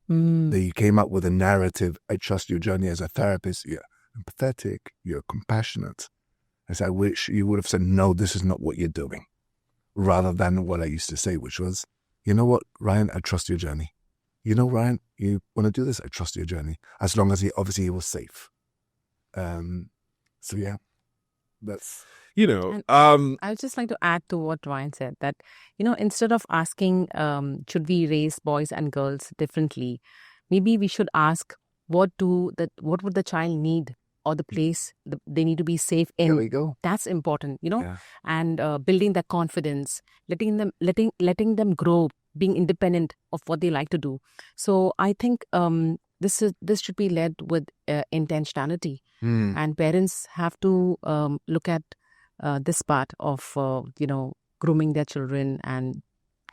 [SPEAKER 2] That you came up with a narrative, I trust your journey as a therapist, you're empathetic, you're compassionate. I said, I wish you would have said, no, this is not what you're doing. Rather than what I used to say, which was, you know what, Ryan, I trust your journey. You know, Ryan, you want to do this? I trust your journey. As long as he was safe. So yeah, that's...
[SPEAKER 3] I would just like to add to what Ryan said, that, instead of asking, should we raise boys and girls differently, maybe we should ask, what would the child need, or the place they need to be safe in.
[SPEAKER 2] There we go.
[SPEAKER 3] That's important,
[SPEAKER 2] Yeah.
[SPEAKER 3] and building their confidence, letting them grow, being independent of what they like to do. So I think this should be led with intentionality, and parents have to look at this part of grooming their children and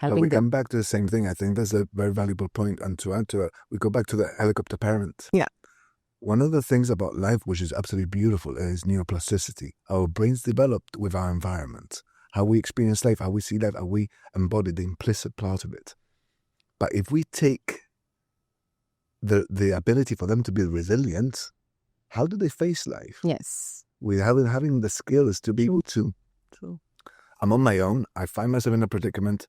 [SPEAKER 2] But
[SPEAKER 3] helping
[SPEAKER 2] we
[SPEAKER 3] them.
[SPEAKER 2] come back to the same thing. I think that's a very valuable point. And to add to it, we go back to the helicopter parent.
[SPEAKER 3] Yeah.
[SPEAKER 2] One of the things about life, which is absolutely beautiful, is neuroplasticity. Our brains developed with our environment. How we experience life, how we see life, how we embody the implicit part of it. But if we take the ability for them to be resilient, how do they face life?
[SPEAKER 3] Yes.
[SPEAKER 2] Without having the skills to be able to.
[SPEAKER 3] True.
[SPEAKER 2] I'm on my own. I find myself in a predicament.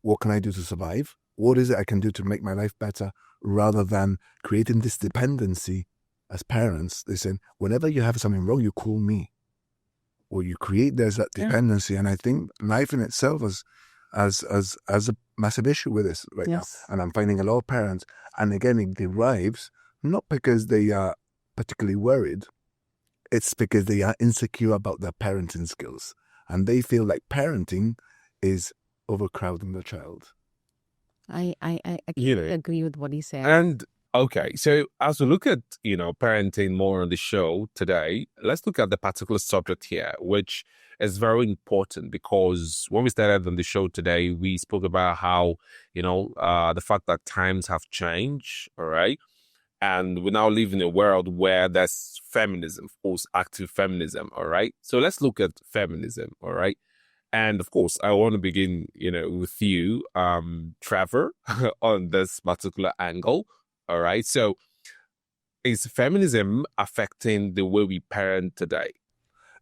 [SPEAKER 2] What can I do to survive? What is it I can do to make my life better? Rather than creating this dependency as parents. They say, whenever you have something wrong, you call me. Or you create, there's that dependency. And I think life in itself has a massive issue with this right now. And I'm finding a lot of parents, and again, it derives not because they are particularly worried, it's because they are insecure about their parenting skills. And they feel like parenting is overcrowding the child.
[SPEAKER 3] I agree with what he said.
[SPEAKER 1] And okay, so as we look at, parenting more on the show today, let's look at the particular subject here, which is very important, because when we started on the show today, we spoke about how, the fact that times have changed, all right? And we now live in a world where there's feminism, of course, active feminism, all right? So let's look at feminism, all right? And of course, I want to begin, with you, Trevor, on this particular angle, all right? So is feminism affecting the way we parent today?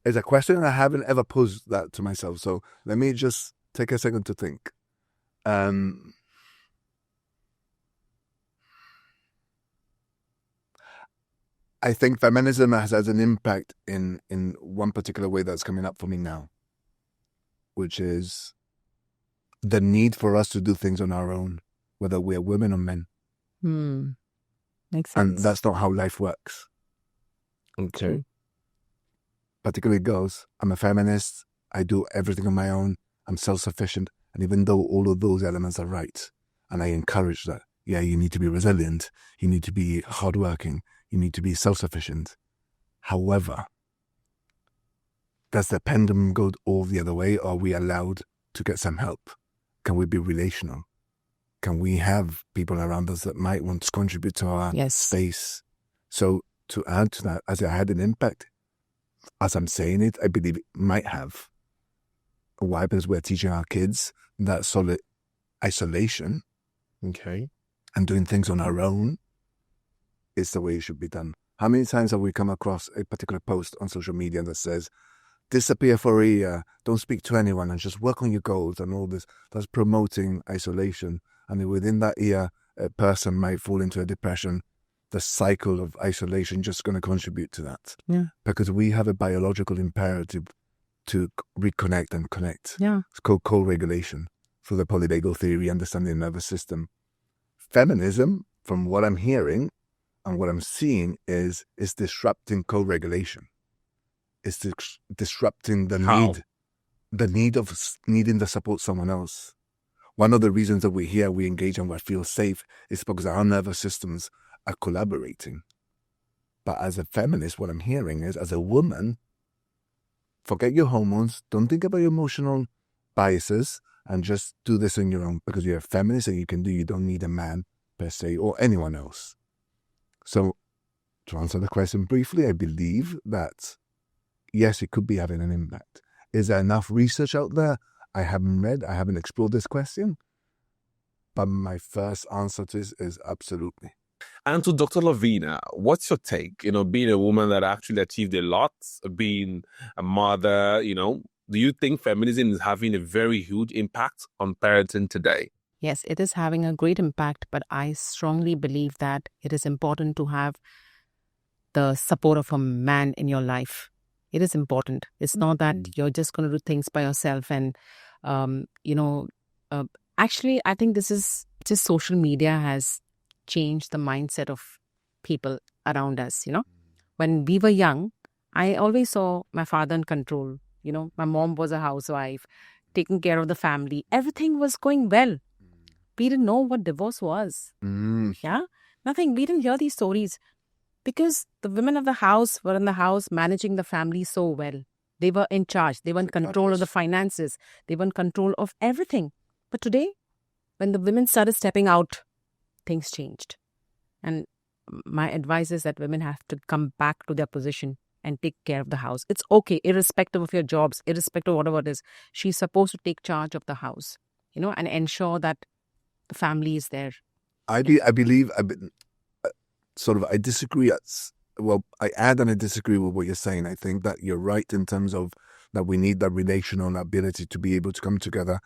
[SPEAKER 2] It's a question I haven't ever posed that to myself. So let me just take a second to think. I think feminism has an impact in one particular way that's coming up for me now, which is the need for us to do things on our own, whether we're women or men.
[SPEAKER 3] Makes sense.
[SPEAKER 2] And that's not how life works.
[SPEAKER 1] Okay.
[SPEAKER 2] Particularly girls. I'm a feminist. I do everything on my own. I'm self-sufficient. And even though all of those elements are right, and I encourage that, yeah, you need to be resilient. You need to be hardworking. You need to be self-sufficient. However, does the pendulum go all the other way? Or are we allowed to get some help? Can we be relational? Can we have people around us that might want to contribute to our
[SPEAKER 3] Yes.
[SPEAKER 2] space? So to add to that, as it had an impact, as I'm saying it, I believe it might have. What happens, we're teaching our kids that solid isolation
[SPEAKER 1] Okay.
[SPEAKER 2] and doing things on our own is the way it should be done. How many times have we come across a particular post on social media that says, disappear for a year, don't speak to anyone and just work on your goals and all this? That's promoting isolation. And within that year, a person might fall into a depression. The cycle of isolation just going to contribute to that.
[SPEAKER 3] Yeah.
[SPEAKER 2] Because we have a biological imperative to reconnect and connect.
[SPEAKER 3] Yeah.
[SPEAKER 2] It's called co-regulation through the polyvagal theory, understanding the nervous system. Feminism, from what I'm hearing and what I'm seeing, is disrupting co-regulation. It's disrupting the
[SPEAKER 1] How?
[SPEAKER 2] need of needing to support someone else. One of the reasons that we're here, we engage and we feel safe is because our nervous systems are collaborating. But as a feminist, what I'm hearing is, as a woman, forget your hormones, don't think about your emotional biases, and just do this on your own because you're a feminist and you don't need a man per se or anyone else. So to answer the question briefly, I believe that yes, it could be having an impact. Is there enough research out there? I haven't read, I haven't explored this question, but my first answer to this is absolutely.
[SPEAKER 1] And to Dr. Loveena, what's your take? Being a woman that actually achieved a lot, being a mother, do you think feminism is having a very huge impact on parenting today?
[SPEAKER 3] Yes, it is having a great impact, but I strongly believe that it is important to have the support of a man in your life. It is important. It's not that you're just going to do things by yourself. And, actually, I think this is just social media has changed the mindset of people around us. When we were young, I always saw my father in control. My mom was a housewife, taking care of the family. Everything was going well. We didn't know what divorce was. Yeah, nothing. We didn't hear these stories. Because the women of the house were in the house managing the family so well. They were in charge. They were in control of the finances. They were in control of everything. But today, when the women started stepping out, things changed. And my advice is that women have to come back to their position and take care of the house. It's okay, irrespective of your jobs, irrespective of whatever it is. She's supposed to take charge of the house, and ensure that the family is there.
[SPEAKER 2] I believe... I disagree. I add and I disagree with what you're saying. I think that you're right in terms of that we need that relational ability to be able to come together.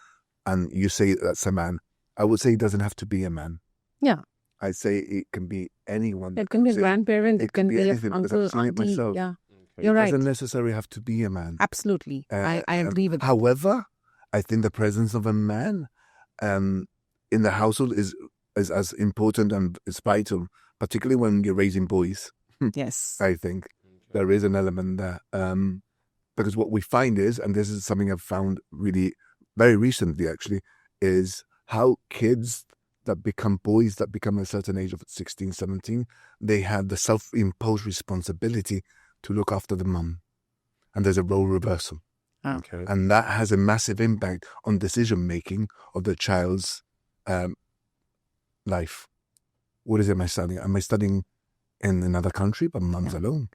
[SPEAKER 2] And you say that's a man. I would say it doesn't have to be a man.
[SPEAKER 3] Yeah.
[SPEAKER 2] I say it can be anyone.
[SPEAKER 3] It can be a grandparent. It can be
[SPEAKER 2] anything,
[SPEAKER 3] an uncle, auntie.
[SPEAKER 2] myself.
[SPEAKER 3] Yeah.
[SPEAKER 2] It
[SPEAKER 3] You're right.
[SPEAKER 2] doesn't necessarily have to be a man.
[SPEAKER 3] Absolutely. I agree with that.
[SPEAKER 2] However, I think the presence of a man in the household is as important and is vital, particularly when you're raising boys.
[SPEAKER 3] Yes.
[SPEAKER 2] I think there is an element there. Because what we find is, and this is something I've found really very recently actually, is how kids that become boys that become a certain age of 16, 17, they have the self-imposed responsibility to look after the mum. And there's a role reversal.
[SPEAKER 3] Oh.
[SPEAKER 1] Okay.
[SPEAKER 2] And that has a massive impact on decision-making of the child's life. What is it am I studying? Am I studying in another country but mum's alone?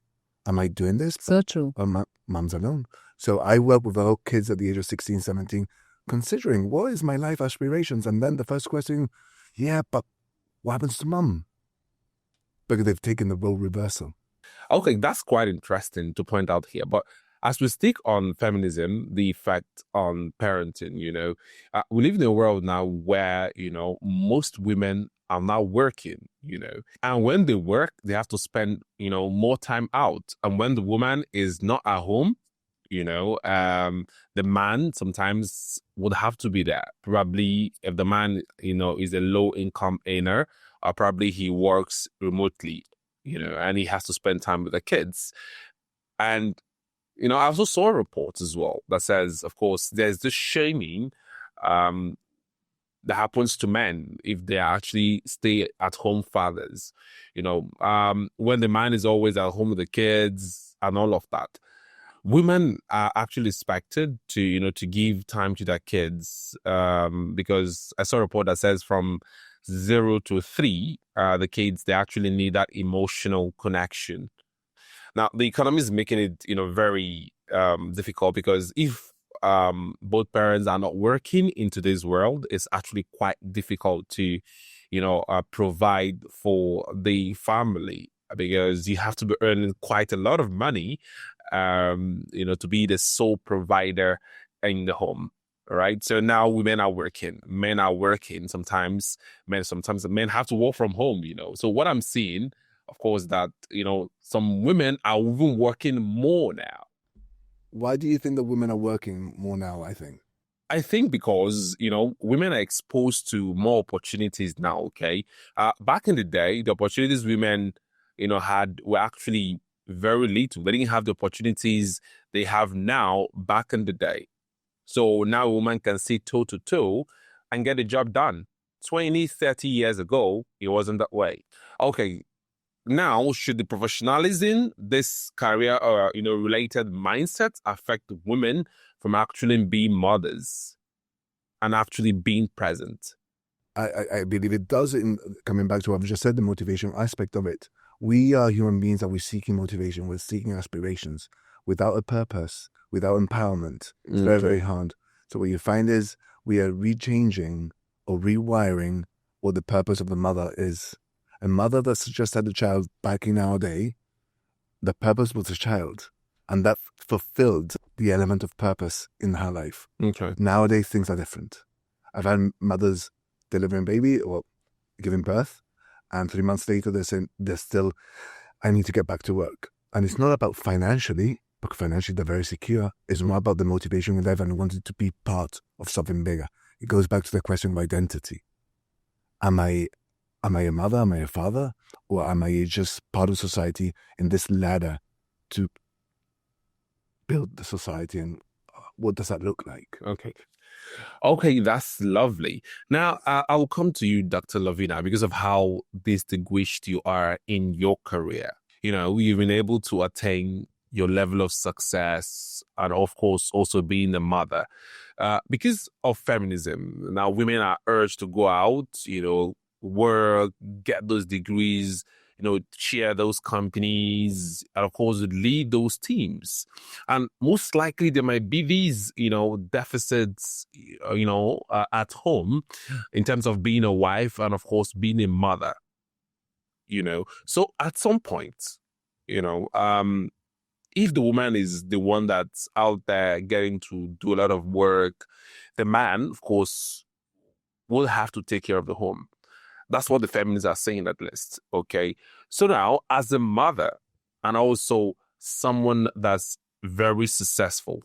[SPEAKER 2] Am I doing this?
[SPEAKER 3] So true.
[SPEAKER 2] But mum's alone. So I work with our kids at the age of 16, 17, considering what is my life aspirations? And then the first question, but what happens to mum? Because they've taken the role reversal.
[SPEAKER 1] Okay, that's quite interesting to point out here. But as we stick on feminism, the effect on parenting, we live in a world now where, most women are now working, and when they work, they have to spend, more time out. And when the woman is not at home, the man sometimes would have to be there. Probably if the man, is a low income earner, or probably he works remotely. and he has to spend time with the kids. And, I also saw a report as well that says, of course, there's this shaming that happens to men if they actually stay at home fathers, when the man is always at home with the kids and all of that. Women are actually expected to, to give time to their kids, because I saw a report that says from 0 to 3, the kids, they actually need that emotional connection. Now, the economy is making it, very difficult, because if both parents are not working in today's world, it's actually quite difficult to, provide for the family, because you have to be earning quite a lot of money, to be the sole provider in the home. Right. So now women are working, men are working. Sometimes men have to work from home, So what I'm seeing, of course, that, some women are even working more now.
[SPEAKER 2] Why do you think that women are working more now,
[SPEAKER 1] I think because, women are exposed to more opportunities now, okay? Back in the day, the opportunities women, had were actually very little. They didn't have the opportunities they have now back in the day. So now a woman can sit toe to toe and get the job done. 20, 30 years ago, it wasn't that way. Okay, now should the professionalism, this career or, related mindset affect women from actually being mothers and actually being present?
[SPEAKER 2] I believe it does. In coming back to what I've just said, the motivation aspect of it. We are human beings that we're seeking motivation, we're seeking aspirations. Without a purpose, without empowerment, it's very, very hard. So what you find is we are rechanging or rewiring what the purpose of the mother is. A mother that's just had a child back in our day, the purpose was the child. And that fulfilled the element of purpose in her life.
[SPEAKER 1] Okay.
[SPEAKER 2] Nowadays, things are different. I've had mothers delivering baby or giving birth, and 3 months later, they're saying they're still, I need to get back to work. And it's not about financially, because financially they're very secure. It's more about the motivation in life and wanting to be part of something bigger. It goes back to the question of identity. Am I a mother? Am I a father? Or am I just part of society in this ladder to build the society, and what does that look like?
[SPEAKER 1] Okay, that's lovely. Now, I'll come to you, Dr. Loveena, because of how distinguished you are in your career. You've been able to attain your level of success and, of course, also being a mother. Because of feminism, now women are urged to go out, work, get those degrees, chair those companies, and of course lead those teams. And most likely there might be these, deficits, at home in terms of being a wife and of course being a mother, So at some point, if the woman is the one that's out there getting to do a lot of work, the man, of course, will have to take care of the home. That's what the feminists are saying, at least. Okay. So now, as a mother and also someone that's very successful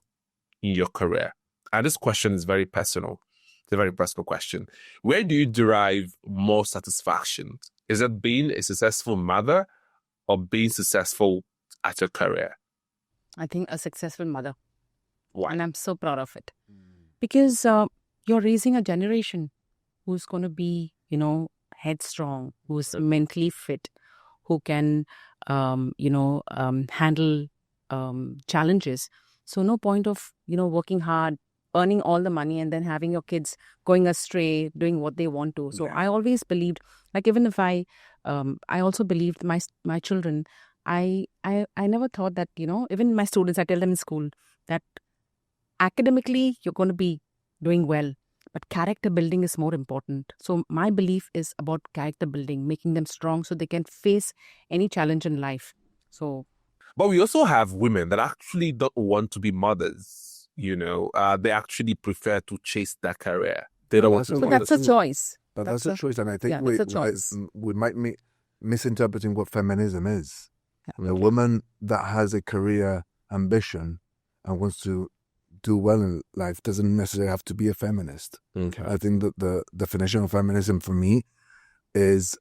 [SPEAKER 1] in your career, and this question is very personal. It's a very personal question. Where do you derive more satisfaction? Is it being a successful mother or being successful at your career?
[SPEAKER 3] I think a successful mother.
[SPEAKER 1] Why?
[SPEAKER 3] And I'm so proud of it. Because you're raising a generation who's going to be, headstrong, who's mentally fit, who can, handle challenges. So no point of, working hard, earning all the money and then having your kids going astray, doing what they want to. So I always believed, like even if I also believed my children, I never thought that, even my students, I tell them in school that academically you're going to be doing well, but character building is more important. So my belief is about character building, making them strong so they can face any challenge in life.
[SPEAKER 1] But we also have women that actually don't want to be mothers. They actually prefer to chase their career. They don't want to.
[SPEAKER 3] But that's a choice.
[SPEAKER 2] But that's a choice, and I think we might be misinterpreting what feminism is. A woman that has a career ambition and wants to do well in life doesn't necessarily have to be a feminist.
[SPEAKER 1] Okay.
[SPEAKER 2] I think that the definition of feminism for me is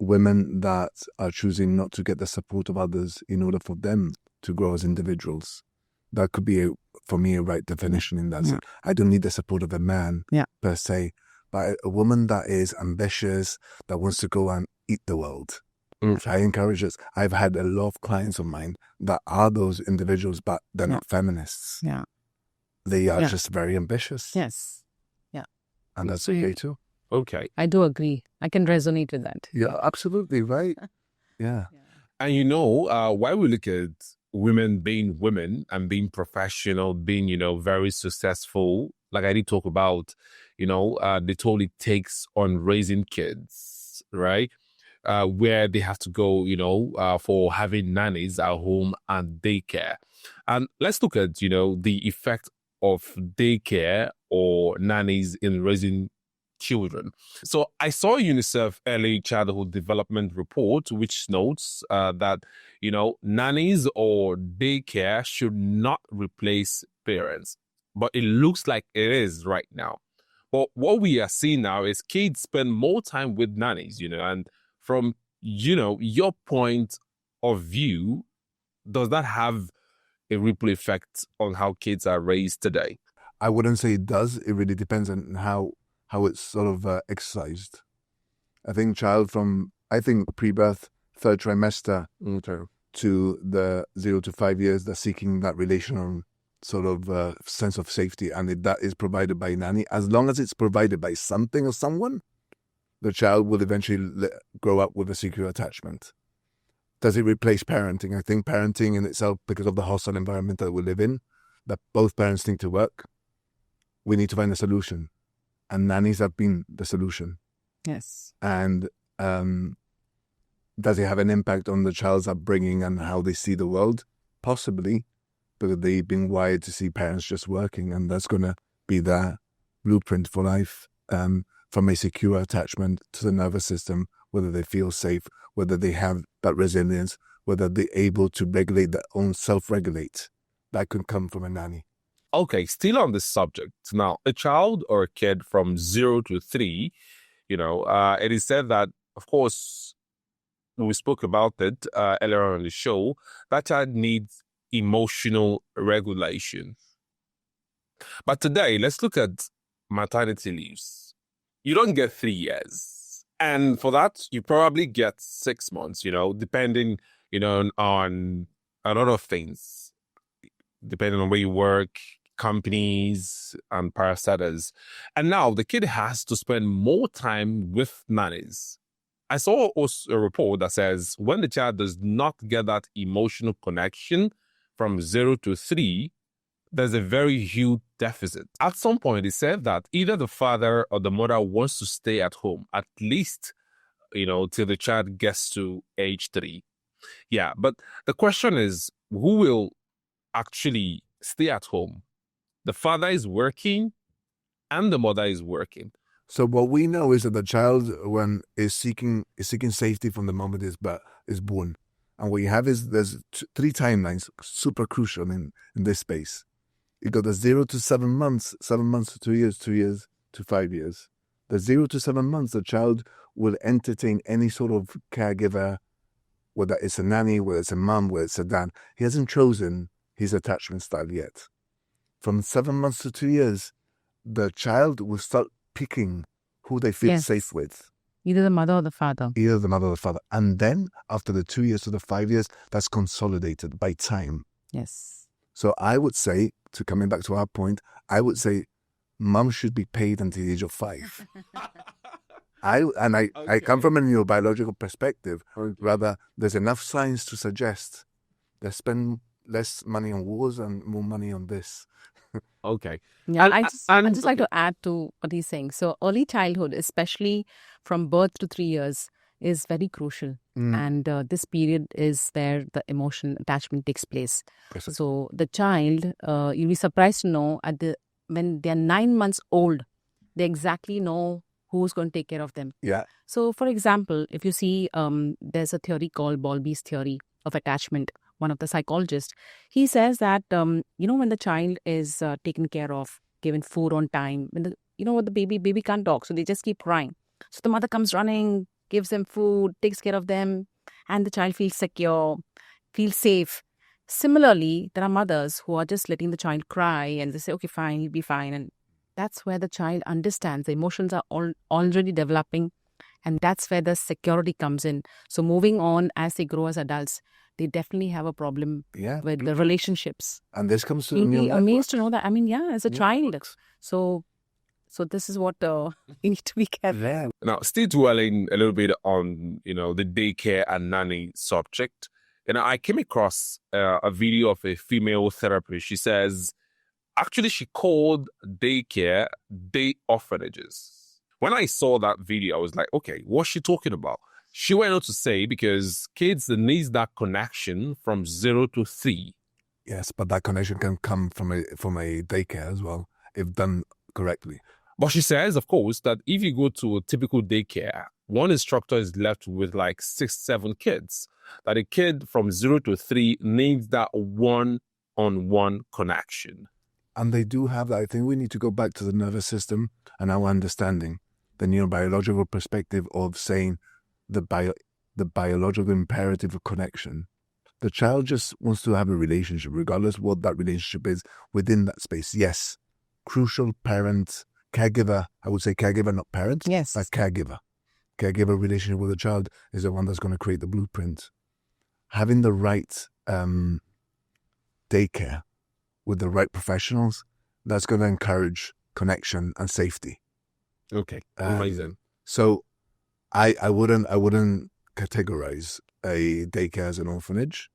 [SPEAKER 2] women that are choosing not to get the support of others in order for them to grow as individuals. That could be, for me, a right definition in that sense. I don't need the support of a man per se, but a woman that is ambitious, that wants to go and eat the world. Which I encourage us. I've had a lot of clients of mine that are those individuals, but they're not feminists.
[SPEAKER 3] Yeah.
[SPEAKER 2] They are just very ambitious.
[SPEAKER 3] Yes. Yeah.
[SPEAKER 2] And that's okay too.
[SPEAKER 1] Okay.
[SPEAKER 3] I do agree. I can resonate with that.
[SPEAKER 2] Yeah, absolutely, right? Yeah.
[SPEAKER 1] And you know, while we look at women being women and being professional, being, you know, very successful, like I did talk about, you know, the toll it takes on raising kids, right? Where they have to go, you know, for having nannies at home and daycare. And let's look at, you know, the effect of daycare or nannies in raising children. So I saw UNICEF Early Childhood Development Report, which notes that, you know, nannies or daycare should not replace parents. But it looks like it is right now. But what we are seeing now is kids spend more time with nannies, you know, and from, you know, your point of view, does that have a ripple effect on how kids are raised today?
[SPEAKER 2] I wouldn't say it does. It really depends on how it's sort of exercised. I think pre-birth, third trimester to the 0 to 5 years, they're seeking that relational sort of sense of safety, and that is provided by a nanny. As long as it's provided by something or someone, the child will eventually grow up with a secure attachment. Does it replace parenting? I think parenting in itself, because of the hostile environment that we live in, that both parents need to work, we need to find a solution. And nannies have been the solution.
[SPEAKER 3] Yes.
[SPEAKER 2] And does it have an impact on the child's upbringing and how they see the world? Possibly, because they've been wired to see parents just working, and that's going to be their blueprint for life. From a secure attachment to the nervous system, whether they feel safe, whether they have that resilience, whether they're able to regulate their own self-regulate. That could come from a nanny.
[SPEAKER 1] Okay, still on this subject. Now, a child or a kid from 0 to 3, you know, it is said that, of course, we spoke about it earlier on in the show, that child needs emotional regulation. But today, let's look at maternity leaves. You don't get 3 years. And for that, you probably get 6 months, you know, depending, you know, on a lot of things, depending on where you work, companies and parastatals. And now the kid has to spend more time with nannies. I saw also a report that says when the child does not get that emotional connection from 0 to 3, there's a very huge deficit. At some point, it said that either the father or the mother wants to stay at home, at least, you know, till the child gets to age 3. Yeah, but the question is, who will actually stay at home? The father is working and the mother is working.
[SPEAKER 2] So what we know is that the child, when is seeking safety from the moment is born. And what you have is there's 3 timelines, super crucial in this space. You got the 0 to 7 months, 7 months to 2 years, 2 years to 5 years. The 0 to 7 months, the child will entertain any sort of caregiver, whether it's a nanny, whether it's a mum, whether it's a dad. He hasn't chosen his attachment style yet. From 7 months to 2 years, the child will start picking who they feel safe with.
[SPEAKER 3] Either the mother or the father.
[SPEAKER 2] Either the mother or the father. And then after the 2 years to the 5 years, that's consolidated by time.
[SPEAKER 3] Yes.
[SPEAKER 2] So I would say, to coming back to our point, I would say mum should be paid until the age of 5. I come from a neurobiological perspective. Rather, there's enough science to suggest they spend less money on wars and more money on this.
[SPEAKER 1] Okay.
[SPEAKER 3] Yeah, I'd just like to add to what he's saying. So early childhood, especially from birth to 3 years, is very crucial. And this period is where the emotional attachment takes place.
[SPEAKER 2] Yes.
[SPEAKER 3] So the child, you'll be surprised to know when they're 9 months old, they exactly know who's going to take care of them.
[SPEAKER 2] Yeah.
[SPEAKER 3] So for example, if you see, there's a theory called Bowlby's theory of attachment. One of the psychologists, he says that, when the child is taken care of, given food on time, when the baby can't talk, so they just keep crying. So the mother comes running, gives them food, takes care of them, and the child feels secure, feels safe. Similarly, there are mothers who are just letting the child cry and they say, okay, fine, he'll be fine. And that's where the child understands the emotions are already developing. And that's where the security comes in. So moving on as they grow as adults, they definitely have a problem with the relationships.
[SPEAKER 2] And this comes to
[SPEAKER 3] You'll be
[SPEAKER 2] neural
[SPEAKER 3] amazed to
[SPEAKER 2] networks.
[SPEAKER 3] know that. I mean, yeah, as a child.
[SPEAKER 2] Networks.
[SPEAKER 3] So this is what we need to be careful.
[SPEAKER 2] Yeah.
[SPEAKER 1] Now, still dwelling a little bit on, the daycare and nanny subject, I came across a video of a female therapist. She says, actually, she called daycare day orphanages. When I saw that video, I was like, okay, what's she talking about? She went on to say, because kids need that connection from 0 to 3.
[SPEAKER 2] Yes, but that connection can come from a daycare as well, if done correctly.
[SPEAKER 1] But she says, of course, that if you go to a typical daycare, one instructor is left with like 6, 7 kids. That a kid from 0 to 3 needs that one-on-one connection.
[SPEAKER 2] And they do have that. I think we need to go back to the nervous system and our understanding, the neurobiological perspective of saying the biological imperative of connection. The child just wants to have a relationship, regardless what that relationship is within that space. Yes, crucial parent, caregiver, I would say caregiver, not parent,
[SPEAKER 3] Yes.
[SPEAKER 2] but caregiver. Caregiver relationship with the child is the one that's going to create the blueprint. Having the right daycare with the right professionals, that's going to encourage connection and safety.
[SPEAKER 1] Okay, amazing.
[SPEAKER 2] So I wouldn't categorize a daycare as an orphanage,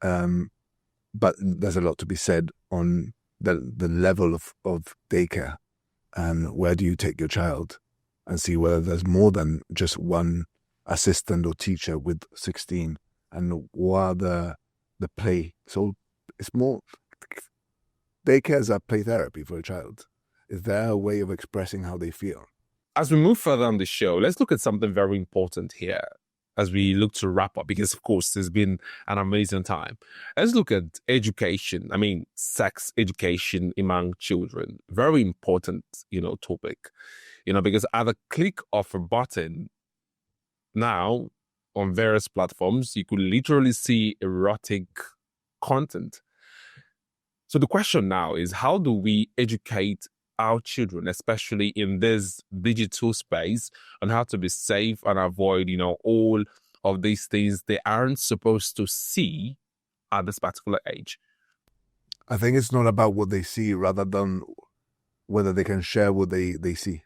[SPEAKER 2] but there's a lot to be said on the level of daycare and where do you take your child and see whether there's more than just one assistant or teacher with 16 and what are the play. So it's more, daycares are play therapy for a child. Is there a way of expressing how they feel?
[SPEAKER 1] As we move further on the show, let's look at something very important here as we look to wrap up, because, of course, it's been an amazing time. Let's look at education. I mean, sex education among children. Very important, topic, because at the click of a button now on various platforms, you could literally see erotic content. So the question now is, how do we educate our children, especially in this digital space, on how to be safe and avoid, all of these things they aren't supposed to see at this particular age?
[SPEAKER 2] I think it's not about what they see rather than whether they can share what they see.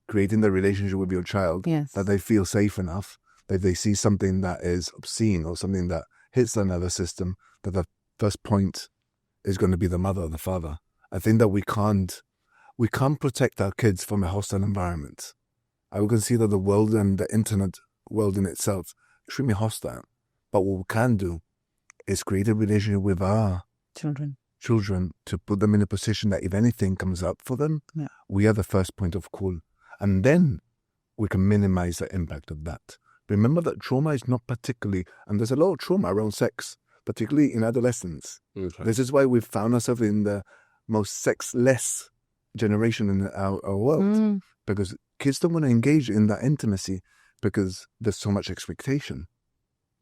[SPEAKER 2] Creating the relationship with your child,
[SPEAKER 3] Yes.
[SPEAKER 2] that they feel safe enough, that they see something that is obscene or something that hits their nervous system, that the first point is going to be the mother or the father. I think that we can't protect our kids from a hostile environment. I can see that the world and the internet world in itself is extremely hostile. But what we can do is create a relationship with our children to put them in a position that if anything comes up for them, we are the first point of call. And then we can minimize the impact of that. Remember that trauma is not particularly, and there's a lot of trauma around sex, particularly in adolescence.
[SPEAKER 1] Okay.
[SPEAKER 2] This is why we've found ourselves in the most sex-less generation in our world, because kids don't want to engage in that intimacy because there's so much expectation.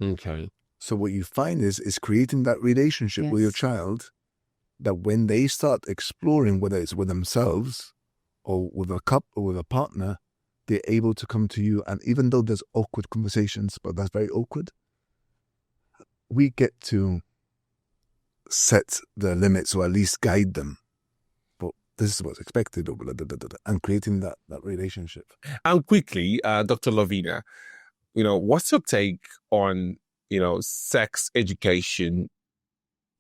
[SPEAKER 1] Okay.
[SPEAKER 2] So what you find is creating that relationship with your child, that when they start exploring, whether it's with themselves or with a couple or with a partner, they're able to come to you. And even though there's awkward conversations, but that's very awkward, we get to set the limits or at least guide them. But this is what's expected, and creating that relationship.
[SPEAKER 1] And quickly, Dr. Loveena, what's your take on, sex education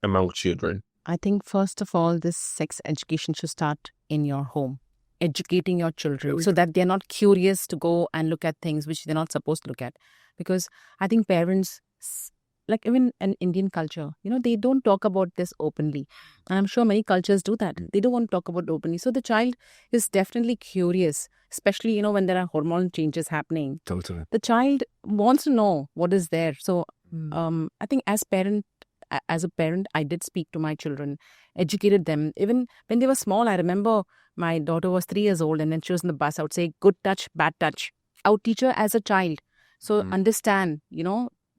[SPEAKER 1] among children?
[SPEAKER 3] I think, first of all, this sex education should start in your home. Educating your children so that they're not curious to go and look at things which they're not supposed to look at. Because I think parents, like even in Indian culture, they don't talk about this openly. And I'm sure many cultures do that. They don't want to talk about it openly. So the child is definitely curious, especially, when there are hormonal changes happening.
[SPEAKER 2] Totally.
[SPEAKER 3] The child wants to know what is there. So I think as a parent, I did speak to my children, educated them. Even when they were small, I remember my daughter was 3 years old, and then she was in the bus. I would say, good touch, bad touch. out teacher as a child. So understand,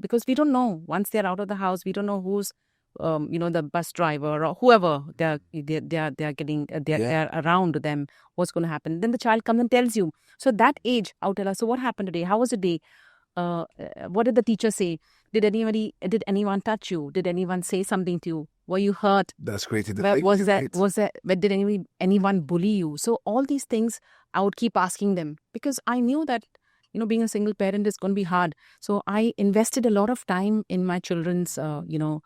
[SPEAKER 3] because we don't know, once they're out of the house, we don't know who's the bus driver or whoever they're around them, what's going to happen. Then the child comes and tells you. So that age, I'll tell us, so what happened today? How was the day? What did the teacher say? Did anyone touch you? Did anyone say something to you? Were you hurt?
[SPEAKER 2] That's created the
[SPEAKER 3] Did anyone bully you? So all these things I would keep asking them, because I knew that being a single parent is going to be hard. So I invested a lot of time in my children's in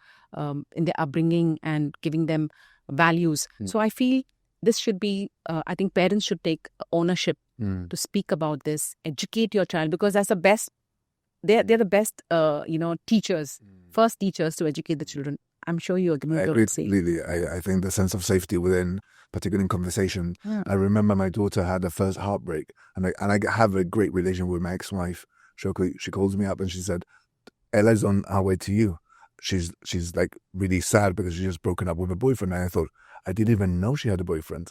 [SPEAKER 3] their upbringing and giving them values. So I feel this should be, I think parents should take ownership to speak about this, educate your child, because that's the best, they're the best, teachers, first teachers to educate the children. I'm sure you agree.
[SPEAKER 2] I agree completely. I think the sense of safety within, particularly in conversation. Yeah. I remember my daughter had her first heartbreak, and I have a great relationship with my ex-wife. She calls me up and she said, Ella's on our way to you. She's like really sad because she's just broken up with a boyfriend. And I thought, I didn't even know she had a boyfriend.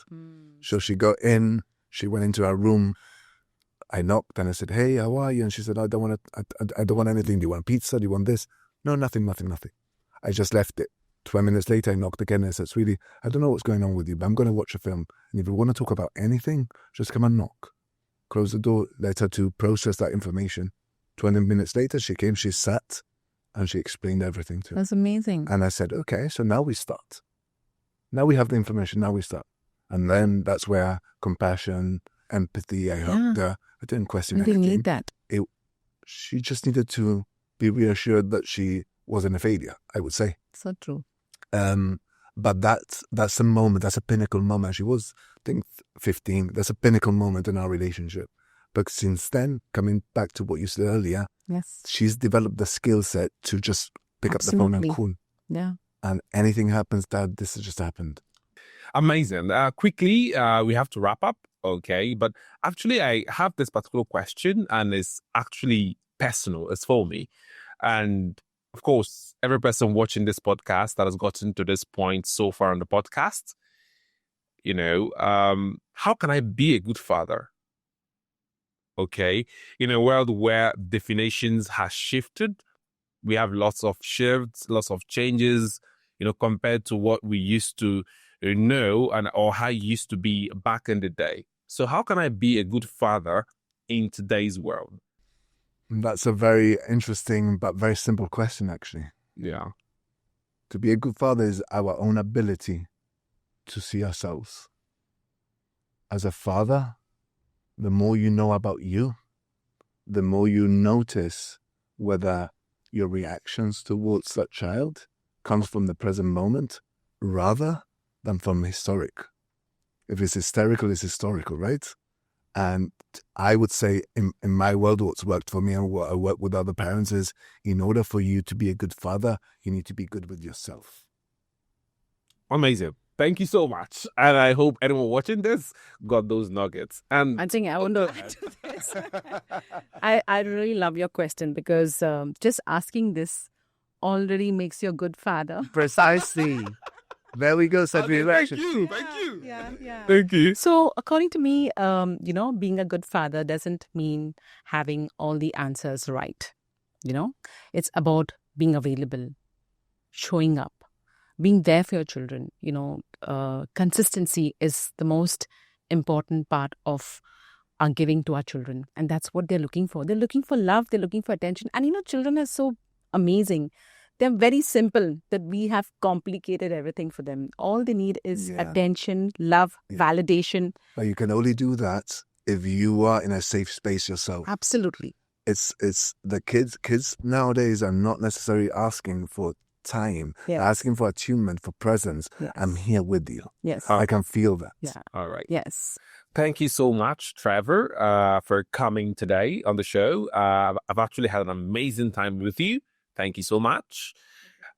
[SPEAKER 2] So she got in, she went into our room. I knocked and I said, hey, how are you? And she said, I don't want anything. Do you want pizza? Do you want this? No, nothing. I just left it. 20 minutes later, I knocked again and I said, sweetie, I don't know what's going on with you, but I'm going to watch a film. And if you want to talk about anything, just come and knock. Close the door, let her to process that information. 20 minutes later, she came, she sat, and she explained everything to me.
[SPEAKER 3] That's amazing.
[SPEAKER 2] And I said, okay, so now we start. Now we have the information, now we start. And then that's where compassion, empathy, I helped her. I didn't question anything.
[SPEAKER 3] They need that.
[SPEAKER 2] She just needed to be reassured that she wasn't a failure, I would say.
[SPEAKER 3] So true.
[SPEAKER 2] But that's a moment, that's a pinnacle moment. She was, I think, 15. That's a pinnacle moment in our relationship. But since then, coming back to what you said earlier,
[SPEAKER 3] yes,
[SPEAKER 2] she's developed the skill set to just pick up the phone and call.
[SPEAKER 3] Yeah.
[SPEAKER 2] And anything happens, Dad, this has just happened.
[SPEAKER 1] Amazing. Quickly, we have to wrap up, okay? But actually, I have this particular question, and it's actually personal. It's for me. And of course, every person watching this podcast that has gotten to this point so far on the podcast, how can I be a good father? Okay. In a world where definitions has shifted, we have lots of shifts, lots of changes, compared to what we used to know or how it used to be back in the day. So how can I be a good father in today's world?
[SPEAKER 2] That's a very interesting but very simple question, actually.
[SPEAKER 1] Yeah.
[SPEAKER 2] To be a good father is our own ability to see ourselves. As a father, the more you know about you, the more you notice whether your reactions towards that child comes from the present moment rather than from historic. If it's hysterical, it's historical, right? And I would say in my world, what's worked for me and what I work with other parents is, in order for you to be a good father, you need to be good with yourself.
[SPEAKER 1] Amazing. Thank you so much. And I hope anyone watching this got those nuggets. And
[SPEAKER 3] I think I want to add to this. I really love your question, because just asking this already makes you a good father.
[SPEAKER 2] Precisely. There we go.
[SPEAKER 1] Thank you.
[SPEAKER 3] Yeah.
[SPEAKER 1] Thank you.
[SPEAKER 3] So according to me, being a good father doesn't mean having all the answers right. It's about being available, showing up, being there for your children. Consistency is the most important part of our giving to our children. And that's what they're looking for. They're looking for love. They're looking for attention. And, children are so amazing. They're very simple that we have complicated everything for them. All they need is attention, love, validation.
[SPEAKER 2] But you can only do that if you are in a safe space yourself.
[SPEAKER 3] Absolutely.
[SPEAKER 2] It's the kids nowadays are not necessarily asking for time.
[SPEAKER 3] Yes.
[SPEAKER 2] They're asking for attunement, for presence.
[SPEAKER 3] Yes.
[SPEAKER 2] I'm here with you.
[SPEAKER 3] Yes.
[SPEAKER 2] I can feel that.
[SPEAKER 3] Yeah.
[SPEAKER 1] All right.
[SPEAKER 3] Yes.
[SPEAKER 1] Thank you so much, Trevor, for coming today on the show. I've actually had an amazing time with you. Thank you so much.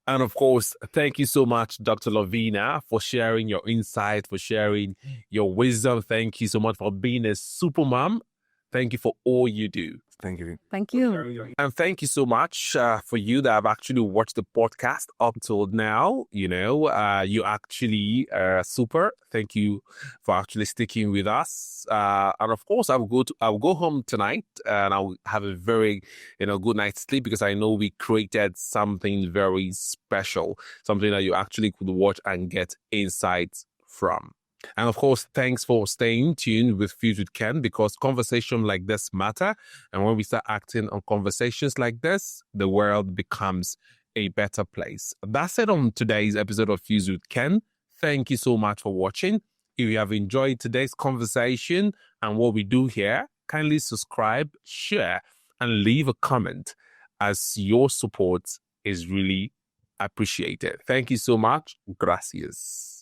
[SPEAKER 1] And of course, thank you so much, Dr. Loveena, for sharing your insight, for sharing your wisdom. Thank you so much for being a super mom. Thank you for all you do.
[SPEAKER 2] Thank you.
[SPEAKER 3] Thank you.
[SPEAKER 1] And thank you so much for you that have actually watched the podcast up till now. You actually super. Thank you for actually sticking with us. And of course, I'll go home tonight and I'll have a very, good night's sleep, because I know we created something very special, something that you actually could watch and get insights from. And of course, thanks for staying tuned with FuseWithKen, because conversations like this matter. And when we start acting on conversations like this, the world becomes a better place. That's it on today's episode of FuseWithKen. Thank you so much for watching. If you have enjoyed today's conversation and what we do here, kindly subscribe, share, and leave a comment, as your support is really appreciated. Thank you so much. Gracias.